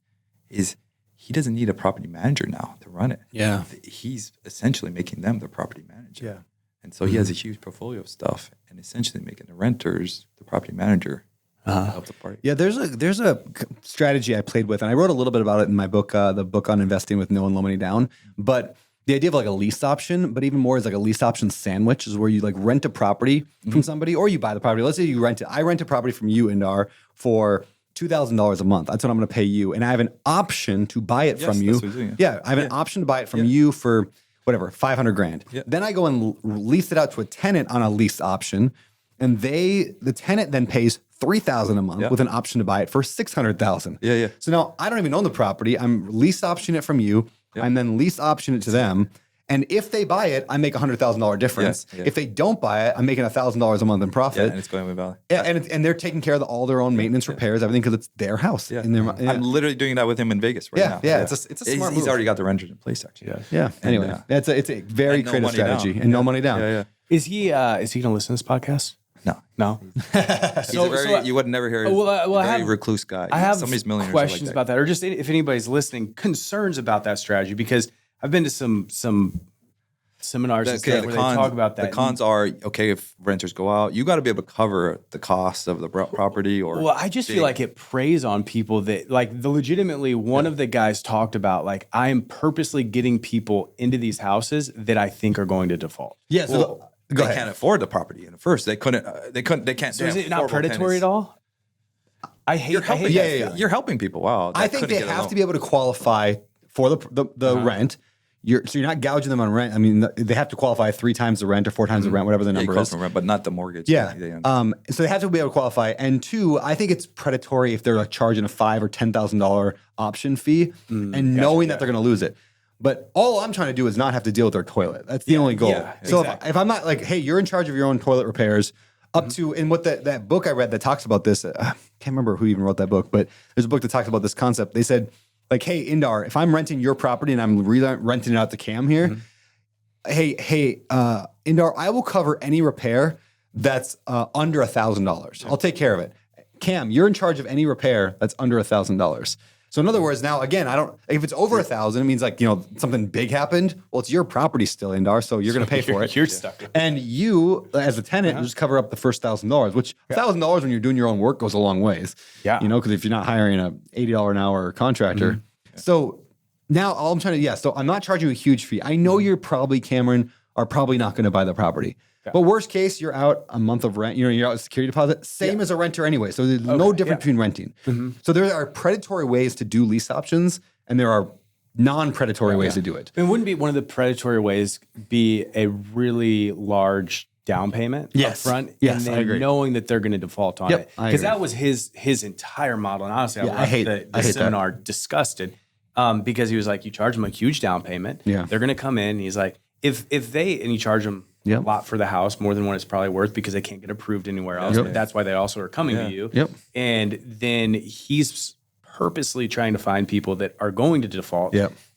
is he doesn't need a property manager now to run it. He's essentially making them the property manager. And so he has a huge portfolio of stuff and essentially making the renters the property manager to help the party. Yeah, there's a strategy I played with, and I wrote a little bit about it in my book, the book on investing with No One Low Money Down. But the idea of like a lease option, but even more is like a lease option sandwich, is where you like rent a property from somebody, or you buy the property. Let's say you rent it. I rent a property from you, Indar, for $2,000 a month. That's what I'm going to pay you, and I have an option to buy it from you. That's what you're doing, I have an option to buy it from you for whatever, $500,000. Yeah. Then I go and lease it out to a tenant on a lease option, and the tenant then pays $3,000 a month with an option to buy it for $600,000. Yeah. So now I don't even own the property. I'm lease optioning it from you. I'm then lease option it to them. And if they buy it, I make $100,000 difference. Yeah. If they don't buy it, I'm making $1,000 a month in profit. Yeah, and it's going with value. Yeah, and they're taking care of all their own maintenance, repairs, everything, because it's their house. Yeah. In their, I'm literally doing that with him in Vegas right now. Yeah. It's a smart move. He's already got the renters in place, actually. Yeah. Anyway, it's a very no creative money strategy, down. and no money down. Yeah. Is he going to listen to this podcast? No. He's you would never hear. I very have, recluse guy. I have Some of these millionaires questions are like about that, or just if anybody's listening, concerns about that strategy, because I've been to some seminars and stuff where they talk about that. The cons are, okay, if renters go out, you got to be able to cover the cost of the property. Or well, I just feel like it preys on people that, like, legitimately, one of the guys talked about, like, I am purposely getting people into these houses that I think are going to default. Yeah. So they can't afford the property in the first. They can't. So is it not predatory at all? I hate that feeling. You're helping people. Wow. I think they have to be able to qualify for the rent. So you're not gouging them on rent. I mean, they have to qualify 3 times the rent or 4 times the rent, whatever the number is. Rent, but not the mortgage. Yeah. So they have to be able to qualify. And 2, I think it's predatory if they're like charging a $5,000 or $10,000 option fee and knowing that they're going to lose it. But all I'm trying to do is not have to deal with their toilet. That's the only goal. Yeah, so exactly. if I'm not like, hey, you're in charge of your own toilet repairs, up to, and what that book I read that talks about this, I can't remember who even wrote that book, but there's a book that talks about this concept. They said, like, hey, Indar, if I'm renting your property and I'm renting it out to Cam here, hey, Indar, I will cover any repair that's under $1,000. I'll take care of it. Cam, you're in charge of any repair that's under $1,000. So in other words, now again, if it's over 1,000, it means like, something big happened. Well, it's your property still, Indar, so you're going to pay for it. You're stuck. And you, as a tenant, just cover up the first $1,000, which $1,000 when you're doing your own work goes a long ways. Yeah. Because if you're not hiring a $80 an hour contractor. So now all I'm trying to, so I'm not charging you a huge fee. I know you're probably, Cameron, are probably not going to buy the property. Yeah. But worst case, you're out a month of rent. You're out a security deposit. Same as a renter anyway. So there's no difference between renting. So there are predatory ways to do lease options, and there are non-predatory ways to do it. And wouldn't be one of the predatory ways be a really large down payment up front? Yes, and I then agree. knowing that they're going to default on it. Because that was his entire model. And honestly, I hate the seminar disgusted because he was like, you charge them a huge down payment. Yeah. They're going to come in. He's like, if they, and you charge them a lot for the house, more than what it's probably worth because they can't get approved anywhere else. But that's why they also are coming to you. And then he's purposely trying to find people that are going to default.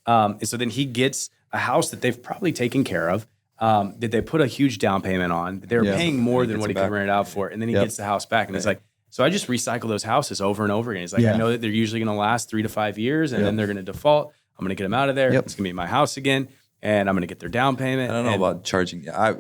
And so then he gets a house that they've probably taken care of, that they put a huge down payment on. They're paying more than what he could rent it out for. And then he gets the house back. And he's like, so I just recycle those houses over and over again. He's like, I know that they're usually going to last 3 to 5 years and then they're going to default. I'm going to get them out of there. It's going to be my house again. And I'm going to get their down payment. I don't know about charging. I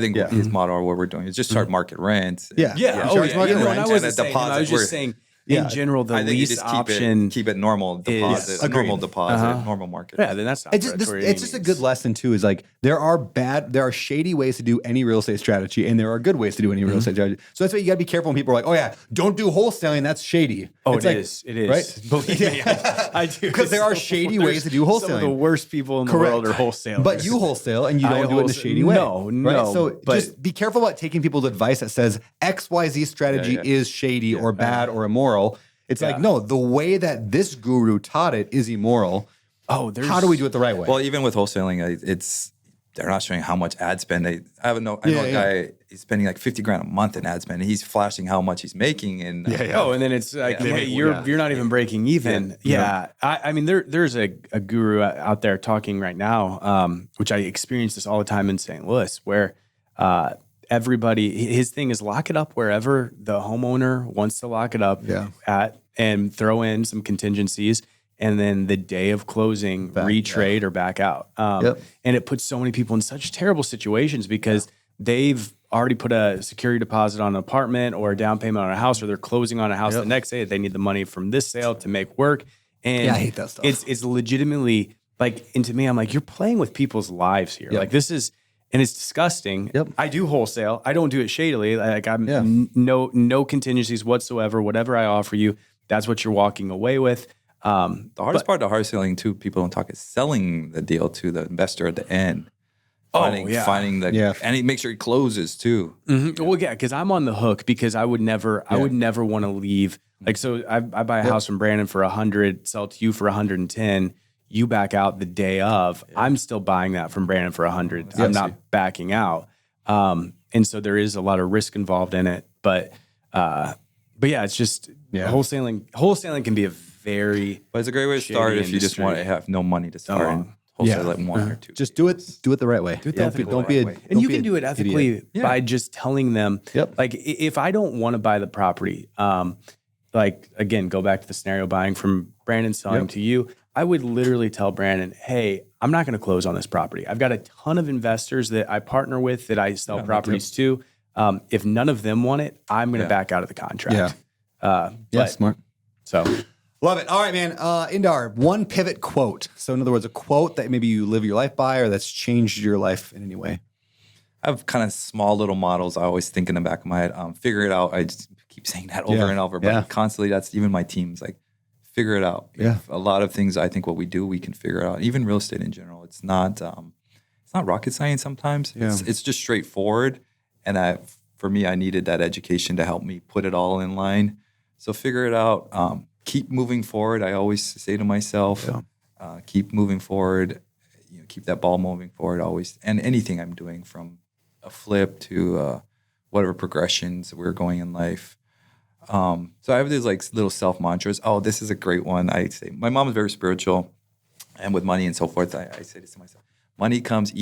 think his model or what we're doing is just charge market rent. Charge market rent. I was just saying, in general, the lease option. Keep it normal deposit, normal deposit, normal market. Yeah, then that's not predatory. It's just a good lesson too. Is like there are shady ways to do any real estate strategy, and there are good ways to do any real estate strategy. So that's why you got to be careful when people are like, "Oh yeah, don't do wholesaling. That's shady." Oh, it is. Right? Believe me, I do. Because there are shady ways to do wholesaling. Some of the worst people in the world are wholesalers. But you wholesale, and you don't do it in a shady way. No. So just be careful about taking people's advice that says XYZ strategy is shady or bad or immoral. It's like, no, the way that this guru taught it is immoral. How do we do it the right way? Well, even with wholesaling, they're not showing how much ad spend. I know a guy, he's spending like $50,000 a month in ad spend, and he's flashing how much he's making. And and then it's like, hey, you're not even breaking even. I mean, there's a guru out there talking right now, which I experience this all the time in St. Louis, where everybody, his thing is lock it up wherever the homeowner wants to lock it up at, and throw in some contingencies, and then the day of closing, retrade or back out. And it puts so many people in such terrible situations because they've already put a security deposit on an apartment or a down payment on a house, or they're closing on a house the next day. They need the money from this sale to make work. And I hate that stuff. It's legitimately like, and to me, I'm like, you're playing with people's lives here. Like this is, and it's disgusting. I do wholesale. I don't do it shadily. Like I'm no contingencies whatsoever. Whatever I offer you, that's what you're walking away with. The hardest part of hard selling too, people don't talk, is selling the deal to the investor at the end. Finding the and make sure he closes too. Mm-hmm. Well, yeah, because I'm on the hook because I would never want to leave. Like, so I buy a house from Brandon for 100, sell it to you for 110. You back out the day of. I'm still buying that from Brandon for 100. I'm not backing out. And so there is a lot of risk involved in it. But yeah, it's just wholesaling. Wholesaling can be a very, but it's a great way to start if you just want to have no money to start. And wholesale like 1 or 2. Just do it the right way. Don't be and you can do it ethically by just telling them, like, if I don't want to buy the property, like, again, go back to the scenario, buying from Brandon, selling to you. I would literally tell Brandon, hey, I'm not going to close on this property. I've got a ton of investors that I partner with, that I sell properties to. If none of them want it, I'm going to back out of the contract. Smart. So love it. All right, man. Indar, one pivot quote. So in other words, a quote that maybe you live your life by or that's changed your life in any way. I have kind of small little models I always think in the back of my head. Figure it out. I just keep saying that over and over, but constantly, that's even my team's like, figure it out. A lot of things, I think what we do, we can figure out. Even real estate in general, it's not rocket science sometimes. It's just straightforward. And for me, I needed that education to help me put it all in line. So figure it out. Keep moving forward. I always say to myself, keep moving forward. Keep that ball moving forward always. And anything I'm doing, from a flip to whatever progressions we're going in life. So I have these like little self mantras. Oh, this is a great one. I say, my mom is very spiritual, and with money and so forth, I say this to myself: money comes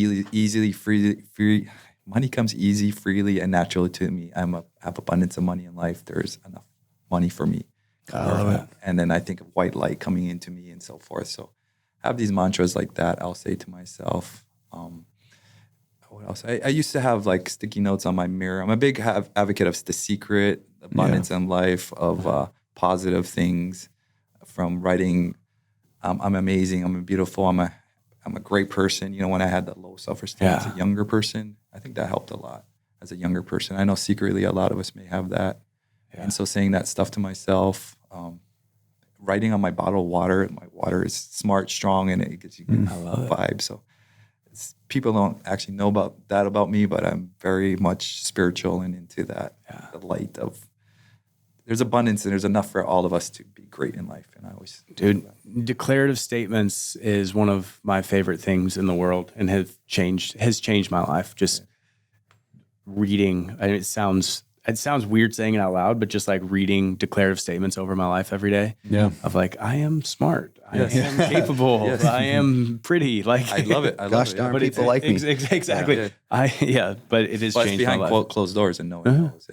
money comes easy, freely, and naturally to me. I have abundance of money in life. There's enough money for me. And then I think of white light coming into me and so forth. So I have these mantras like that. I'll say to myself. What else? I used to have like sticky notes on my mirror. I'm a big advocate of The Secret, abundance in life, of positive things, from writing, I'm amazing, I'm beautiful, I'm a great person. When I had that low self-esteem as a younger person, I think that helped a lot as a younger person. I know secretly a lot of us may have that. And so saying that stuff to myself, writing on my bottle of water, my water is smart, strong, and it gives you good vibe. So people don't actually know about me, but I'm very much spiritual and into that. The light of, there's abundance and there's enough for all of us to be great in life. And I always declarative statements is one of my favorite things in the world, and has changed my life. Just reading, it sounds weird saying it out loud, but just like reading declarative statements over my life every day. Of like, I am smart. I am capable. I am pretty. Like, I love it. Gosh darn, but people like me. Exactly. But it is changed behind my life. closed doors and no one knows.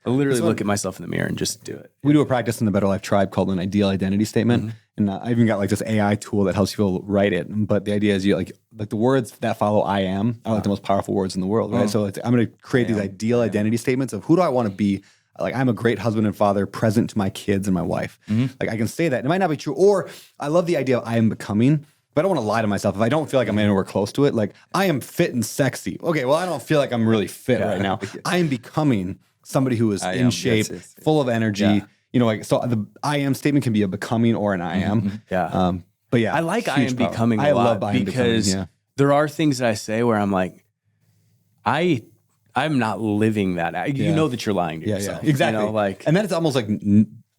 I literally look at myself in the mirror and just do it. We do a practice in the Better Life Tribe called an ideal identity statement. And I even got like this AI tool that helps people write it. But the idea is you like the words that follow I am are like the most powerful words in the world, right? So I'm going to create these ideal identity statements of who do I want to be? Like, I'm a great husband and father, present to my kids and my wife. Like, I can say that. It might not be true. Or I love the idea of I am becoming, but I don't want to lie to myself. If I don't feel like I'm anywhere close to it, like, I am fit and sexy. Okay, well, I don't feel like I'm really fit right now. I am becoming somebody who is in shape, full of energy. So the I am statement can be a becoming or an I am. But yeah, I like I am becoming a lot, because there are things that I say where I'm like, I'm not living that. You know that you're lying to yourself. Exactly. And then it's almost like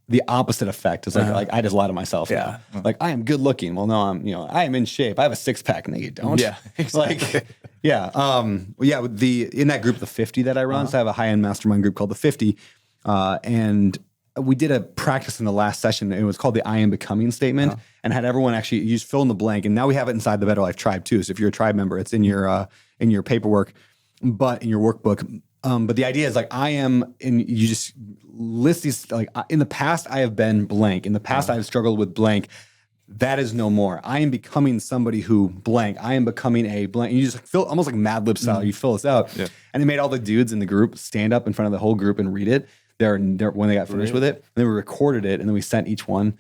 the opposite effect. It's like I just lie to myself. Like, I am good looking. Well, no, I am in shape. I have a 6-pack. No, you don't. Exactly. In that group, the 50 that I run, so I have a high-end mastermind group called the 50, and we did a practice in the last session. It was called the I am becoming statement, and had everyone actually use fill in the blank. And now we have it inside the Better Life Tribe too. So if you're a tribe member, it's in your paperwork, but in your workbook. But the idea is like, I am, and you just list these, like, in the past I have been blank. In the past I have struggled with blank. that is no more. I am becoming somebody who blank. I am becoming a blank. And you just fill almost like Mad Lib style. You fill this out. Yeah. And they made all the dudes in the group stand up in front of the whole group and read it. When they got finished with it, and then we recorded it, and then we sent each one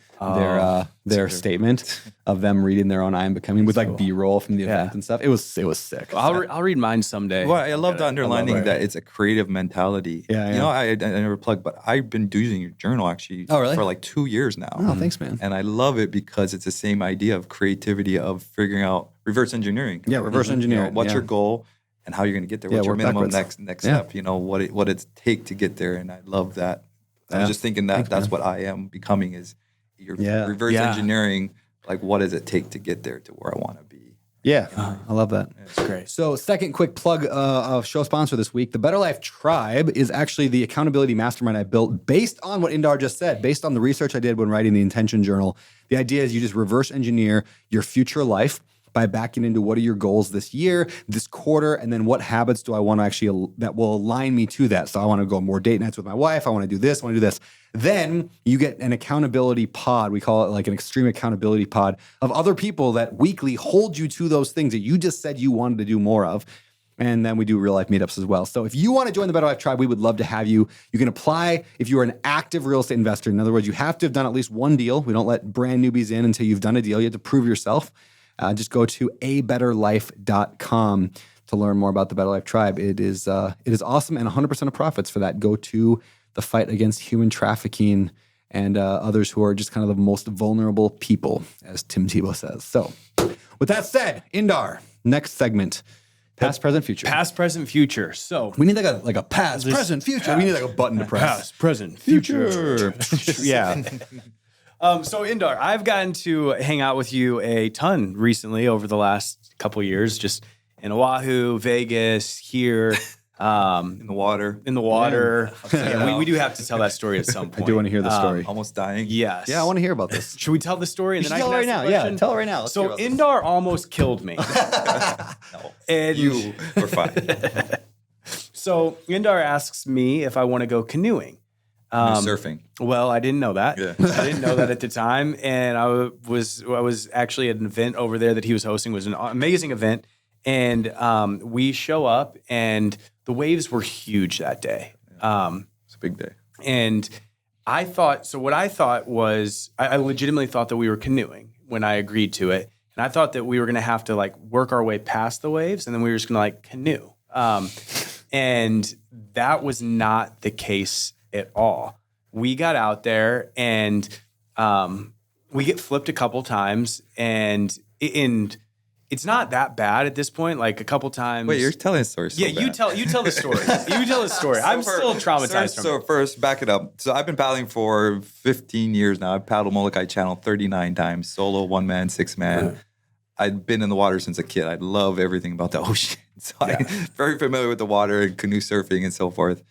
their statement of them reading their own "I am becoming" with like B-roll from the event and stuff. It was sick. I'll read mine someday. Well, I love the underlining that it's a creative mentality. Yeah. You know, I never plug, but I've been using your journal actually for like 2 years now. Oh, thanks, man. And I love it because it's the same idea of creativity of figuring out reverse engineering. Yeah, reverse engineering. You know, what's your goal? And how you're going to get there? What's your minimum next step? You know what it take to get there? And I love that. I was just thinking that's what I am becoming is you're reverse engineering. Like what does it take to get there to where I want to be? Yeah, I love that. It's great. So, second quick plug of show sponsor this week. The Better Life Tribe is actually the accountability mastermind I built based on what Indar just said, based on the research I did when writing the intention journal. The idea is you just reverse engineer your future life by backing into what are your goals this year, this quarter, and then what habits do I want to actually that will align me to that. So I want to go more date nights with my wife. I want to do this. I want to do this. Then you get an accountability pod. We call it like an extreme accountability pod of other people that weekly hold you to those things that you just said you wanted to do more of. And then we do real life meetups as well. So if you want to join the Better Life Tribe, we would love to have you. You can apply if you are an active real estate investor. In other words, you have to have done at least one deal. We don't let brand newbies in until you've done a deal. You have to prove yourself. Just go to abetterlife.com to learn more about the Better Life Tribe. It is awesome, and 100% of profits for that go to the fight against human trafficking and others who are just kind of the most vulnerable people, as Tim Tebow says. So with that said, Indar, next segment, past, present, future. Past, present, future. So we need like a past, present, future. We need like a button to press. Past, present, future. Yeah. So Indar, I've gotten to hang out with you a ton recently over the last couple of years, just in Oahu, Vegas, here, in the water. Yeah, we do have to tell that story at some point. I do want to hear the story. Almost dying. Yes. Yeah, I want to hear about this. Should we tell the story? And then I can tell it right now. Yeah, tell it right now. Let's hear So about this. Indar almost killed me. No, And you were fine. So Indar asks me if I want to go canoeing. Surfing. Well, I didn't know that. Yeah. I didn't know that at the time, and I was actually at an event over there that he was hosting. It was an amazing event, and we show up, and the waves were huge that day. It's a big day. And I thought what I thought was I legitimately thought that we were canoeing when I agreed to it, and I thought that we were going to have to like work our way past the waves, and then we were just going to like canoe. And that was not the case at all. We got out there and we get flipped a couple times, and it's not that bad at this point. Like a couple times. Wait, you're telling a story. So yeah, you tell the story. You tell the story. I'm still traumatized from it. So first, back it up. So I've been paddling for 15 years now. I've paddled Molokai Channel 39 times, solo, 1-man, 6-man. I'd been in the water since a kid. I love everything about the ocean. So I'm very familiar with the water and canoe surfing and so forth.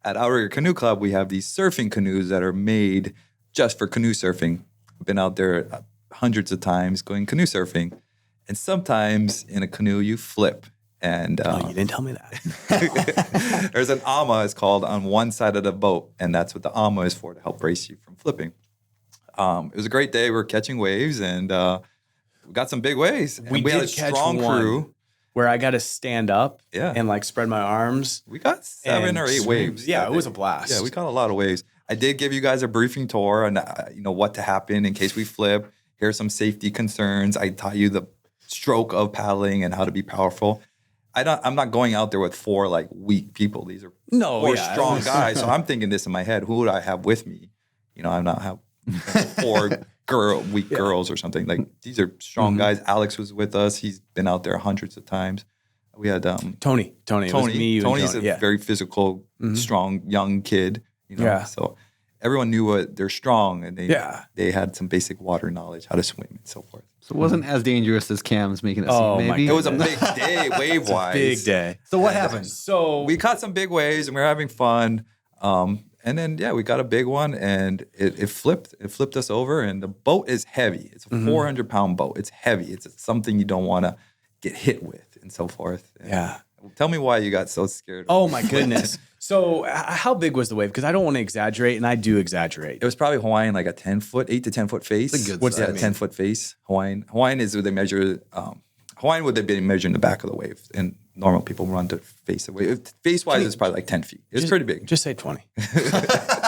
At Outrigger Canoe Club, we have these surfing canoes that are made just for canoe surfing. I've been out there hundreds of times going canoe surfing. And sometimes in a canoe, you flip. And you didn't tell me that. there's an ama, it's called, on one side of the boat. And that's what the ama is for, to help brace you from flipping. It was a great day. We were catching waves, and we got some big waves. And we had a strong crew. Where I got to stand up Yeah. and like spread my arms. We got 7 or 8 waves. Yeah, that it was day. a blast. Yeah, we caught a lot of waves. I did give you guys a briefing tour on what to happen in case we flip. Here are some safety concerns. I taught you the stroke of paddling and how to be powerful. I'm not going out there with 4 like weak people. These are 4 strong guys. So I'm thinking this in my head. Who would I have with me? I'm not have 4 weak girls or something. Like these are strong guys. Alex was with us. He's been out there hundreds of times. We had Tony. It was me, you, and Tony's Tony. a very physical, strong young kid. Yeah. So everyone knew they're strong, and they had some basic water knowledge, how to swim and so forth. So it wasn't as dangerous as Cam's making it seem, maybe? It was a big day, wave-wise. Big day. So what happened? So We caught some big waves, and we were having fun. And then, we got a big one, and it flipped. It flipped us over, and the boat is heavy. It's a 400-pound boat. It's heavy. It's something you don't want to get hit with and so forth. And Tell me why you got so scared. Oh my goodness. So how big was the wave? Because I don't want to exaggerate, and I do exaggerate. It was probably Hawaiian, like a 10-foot, 8 to 10-foot face. That's a good What's size. that? 10-foot face. Hawaiian is where they measure. Hawaiian would have been measuring the back of the wave, and normal people run to face the wave. Face wise, it's probably like 10 feet. It's pretty big. Just say 20.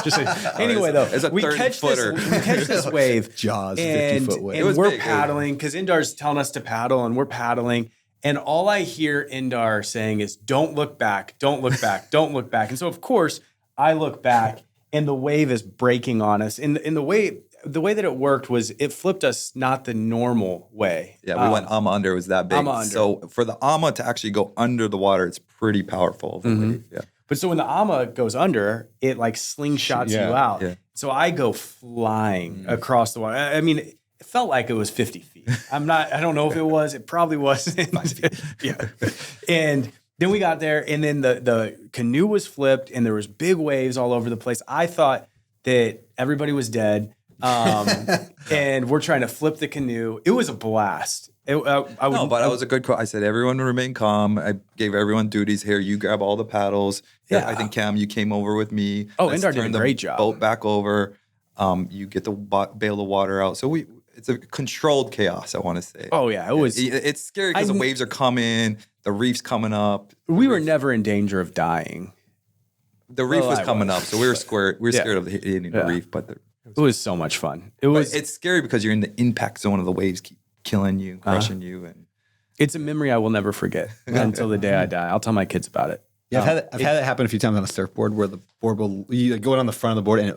Just say. Anyway, though, it's a we 30-footer. catch this wave. Jaws, and, 50-foot wave. It And was we're big. paddling because Indar's telling us to paddle, and we're paddling. And all I hear Indar saying is, "Don't look back, don't look back, don't look back." And so, of course, I look back, and the wave is breaking on us. And the way that it worked was it flipped us not the normal way. Yeah, we went ama under. It was that big. Ama under. So for the ama to actually go under the water, it's pretty powerful. The wave. Yeah. But so when the ama goes under, it like slingshots you out. Yeah. So I go flying across the water. I mean, it felt like it was 50 feet. I don't know if it was. It probably wasn't. Yeah. And then we got there, and then the canoe was flipped, and there was big waves all over the place. I thought that everybody was dead, and we're trying to flip the canoe. It was a blast. But that was a good quote. I said, everyone remain calm. I gave everyone duties. Here, you grab all the paddles. Yeah. I think, Cam, you came over with me. Oh, Let's Indar did turn a the great job. Boat back over. You get the bail the water out. So it's a controlled chaos, I want to say. Oh, yeah. It was. It's scary because the waves are coming, the reef's coming up. We were never in danger of dying. The reef was I coming was. up, so we were scared. We were scared of hitting the reef, but It was so much fun. it's scary because you're in the impact zone of the waves keep killing you, crushing you, and It's a memory I will never forget until the day I die. I'll tell my kids about it. Yeah, I've had that happen a few times on a surfboard where the board will you go on the front of the board and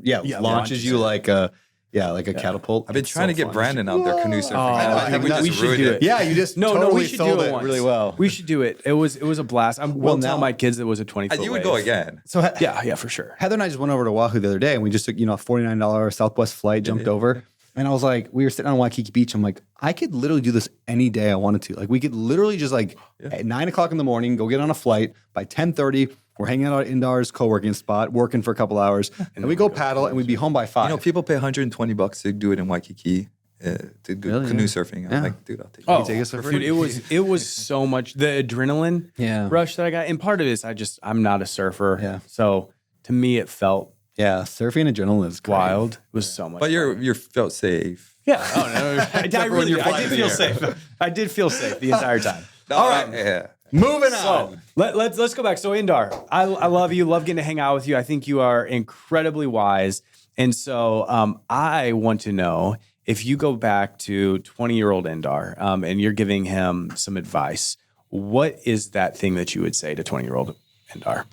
it launches you like a catapult. I've been trying to get Brandon out there canoe surfing. I think we should do it. Yeah, you just No, totally we should sold do it it once. really well. We should do it. It was a blast. We'll tell now- my kids it was a 20-foot You would wave. go again. So Yeah, for sure. Heather and I just went over to Oahu the other day, and we just took a $49 Southwest flight, jumped over, and I was like, we were sitting on Waikiki Beach. I'm like, I could literally do this any day I wanted to. Like, we could literally just at 9 o'clock in the morning go get on a flight. By 10:30, we're hanging out at Indar's co-working spot, working for a couple hours, and we go paddle, and we'd be home by 5. People pay $120 to do it in Waikiki to do canoe surfing. I'm like, dude, I'll take it. Oh, take us for dude, free? it was so much the adrenaline rush that I got, and part of it is I'm not a surfer. Yeah. So to me, it felt Yeah, surfing and adrenaline is great. wild. It was so much. But fun. you felt safe. Yeah. Oh, no, I did feel safe. I did feel safe the entire time. All right. Yeah. Moving So on. let's go back. So Indar, I love you. Love getting to hang out with you. I think you are incredibly wise. And so I want to know if you go back to 20-year-old Indar and you're giving him some advice, what is that thing that you would say to 20-year-old Indar?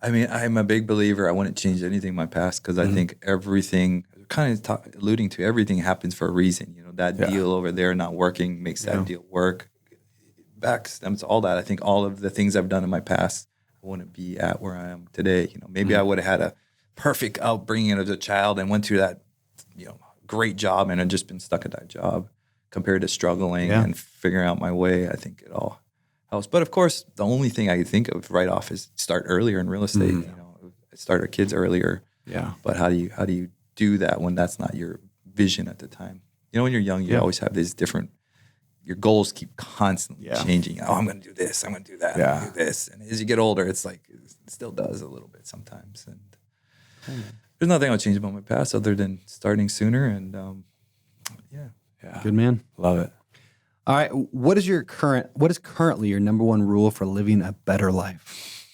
I mean, I'm a big believer. I wouldn't change anything in my past because I think everything, kind of alluding to, everything happens for a reason. That deal over there not working makes that deal work. Backstems all that. I think all of the things I've done in my past, I wouldn't be at where I am today. Maybe I would have had a perfect upbringing as a child and went through that, great job and had just been stuck at that job compared to struggling and figuring out my way. I think it all helps. But of course, the only thing I could think of right off is start earlier in real estate. Start our kids earlier. Yeah. But how do you do that when that's not your vision at the time? When you're young, you always have these different. Your goals keep constantly changing. Oh, I'm going to do this. I'm going to do that. I'm going to do this. And as you get older, it's like it still does a little bit sometimes. And there's nothing I would change about my past other than starting sooner. And Good man. Love it. All right. What is currently your number one rule for living a better life?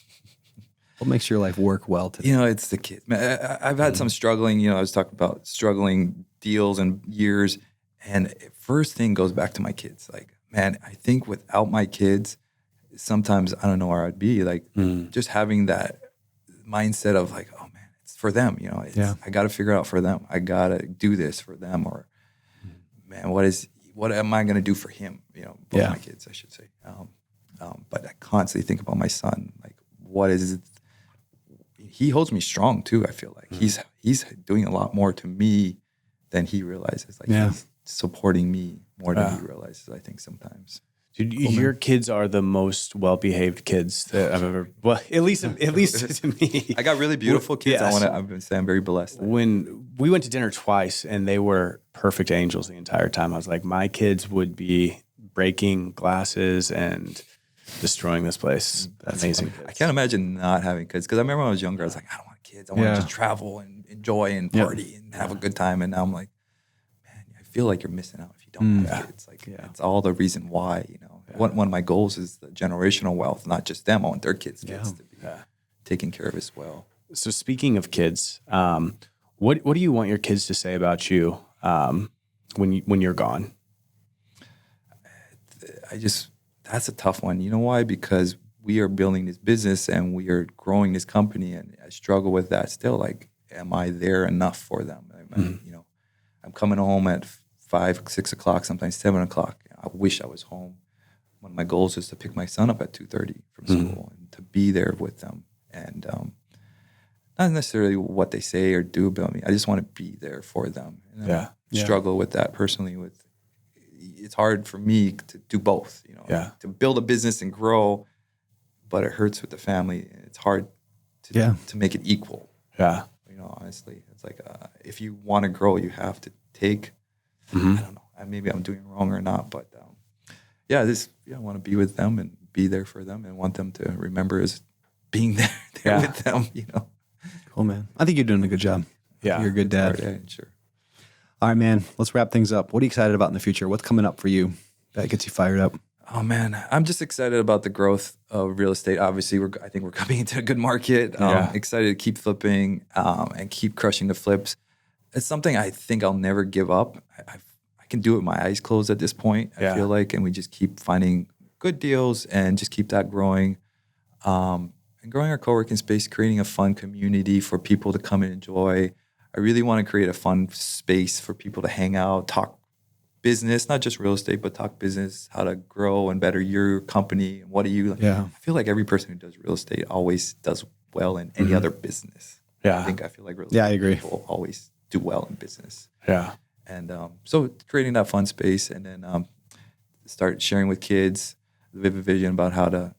What makes your life work well today? It's the kids. Man, I've had some struggling. I was talking about struggling deals and years. And first thing goes back to my kids. Like, man, I think without my kids, sometimes I don't know where I'd be. Like, just having that mindset of like, oh man, it's for them. I got to figure out for them. I got to do this for them. Or, man, what am I going to do for him? Both my kids, I should say. But I constantly think about my son. Like, what is it? He holds me strong too. I feel like he's doing a lot more to me than he realizes. Like, he's supporting me more than he realizes, I think, sometimes. Dude, your kids are the most well-behaved kids that I've ever. Well, at least to me. I got really beautiful kids. Yes. I've been saying I'm very blessed. When we went to dinner twice, and they were perfect angels the entire time. I was like, my kids would be breaking glasses and destroying this place. That's amazing. I can't imagine not having kids because I remember when I was younger, I was like, I don't want kids. I want to just travel and enjoy and party and have a good time. And now I'm like, man, I feel like you're missing out if you don't have kids. Like it's all the reason why, you know. One of my goals is the generational wealth, not just them. I want their kids to be taken care of as well. So speaking of kids, what do you want your kids to say about you when you're gone? That's a tough one. You know why? Because we are building this business and we are growing this company, and I struggle with that still. Like, am I there enough for them? You know, I'm coming home at 5, 6 o'clock, sometimes 7 o'clock. I wish I was home. One of my goals is to pick my son up at 2:30 from school and to be there with them. And not necessarily what they say or do about me. I just want to be there for them. And I struggle with that personally. It's hard for me to do both, you know, to build a business and grow, but it hurts with the family. It's hard to make it equal. Yeah. You know, honestly, it's like, if you want to grow, you have to take, I don't know, maybe I'm doing wrong or not, but I want to be with them and be there for them and want them to remember as being there with them, you know. Cool, man. I think you're doing a good job. Yeah. You're a good dad. Yeah, sure. All right, man. Let's wrap things up. What are you excited about in the future? What's coming up for you that gets you fired up? Oh, man. I'm just excited about the growth of real estate. Obviously, I think we're coming into a good market. Excited to keep flipping and keep crushing the flips. It's something I think I'll never give up. I can do it with my eyes closed at this point, I feel like. And we just keep finding good deals and just keep that growing. And growing our co-working space, creating a fun community for people to come and enjoy. I really want to create a fun space for people to hang out, talk business, not just real estate, but talk business, how to grow and better your company. And what do you, I feel like every person who does real estate always does well in any other business. I feel like real estate I agree. people always do well in business. And So creating that fun space and then start sharing with kids the vivid vision about how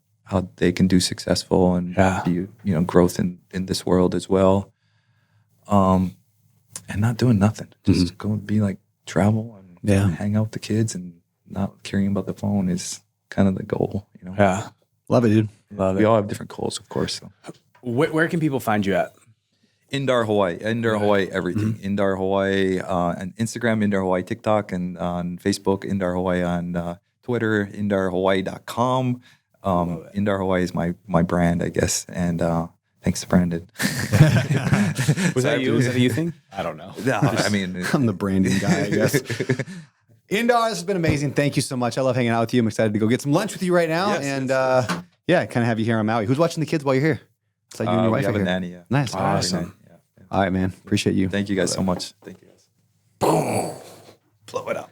they can do successful and be, growth in this world as well. And not doing nothing. Just go and be like travel and hang out with the kids and not caring about the phone is kind of the goal, you know? Yeah. Love it, dude. We all have different goals, of course. So. Where can people find you at? Indar, Hawaii. Indar, Hawaii, everything. Indar, Hawaii, on Instagram, Indar, Hawaii, TikTok, and on Facebook, Indar, Hawaii, on Twitter, indarhawaii.com. Indar, Hawaii is my brand, I guess. And thanks to Brandon. Was that you? Was that a you thing? I don't know. No, I mean, I'm the branding guy, I guess. Indar, this has been amazing. Thank you so much. I love hanging out with you. I'm excited to go get some lunch with you right now. Kind of have you here on Maui. Who's watching the kids while you're here? It's like you and your wife we have are a here. nanny, Nice. Awesome. All right, man. Appreciate you. Thank you guys so much. Thank you guys. Boom. Blow it up.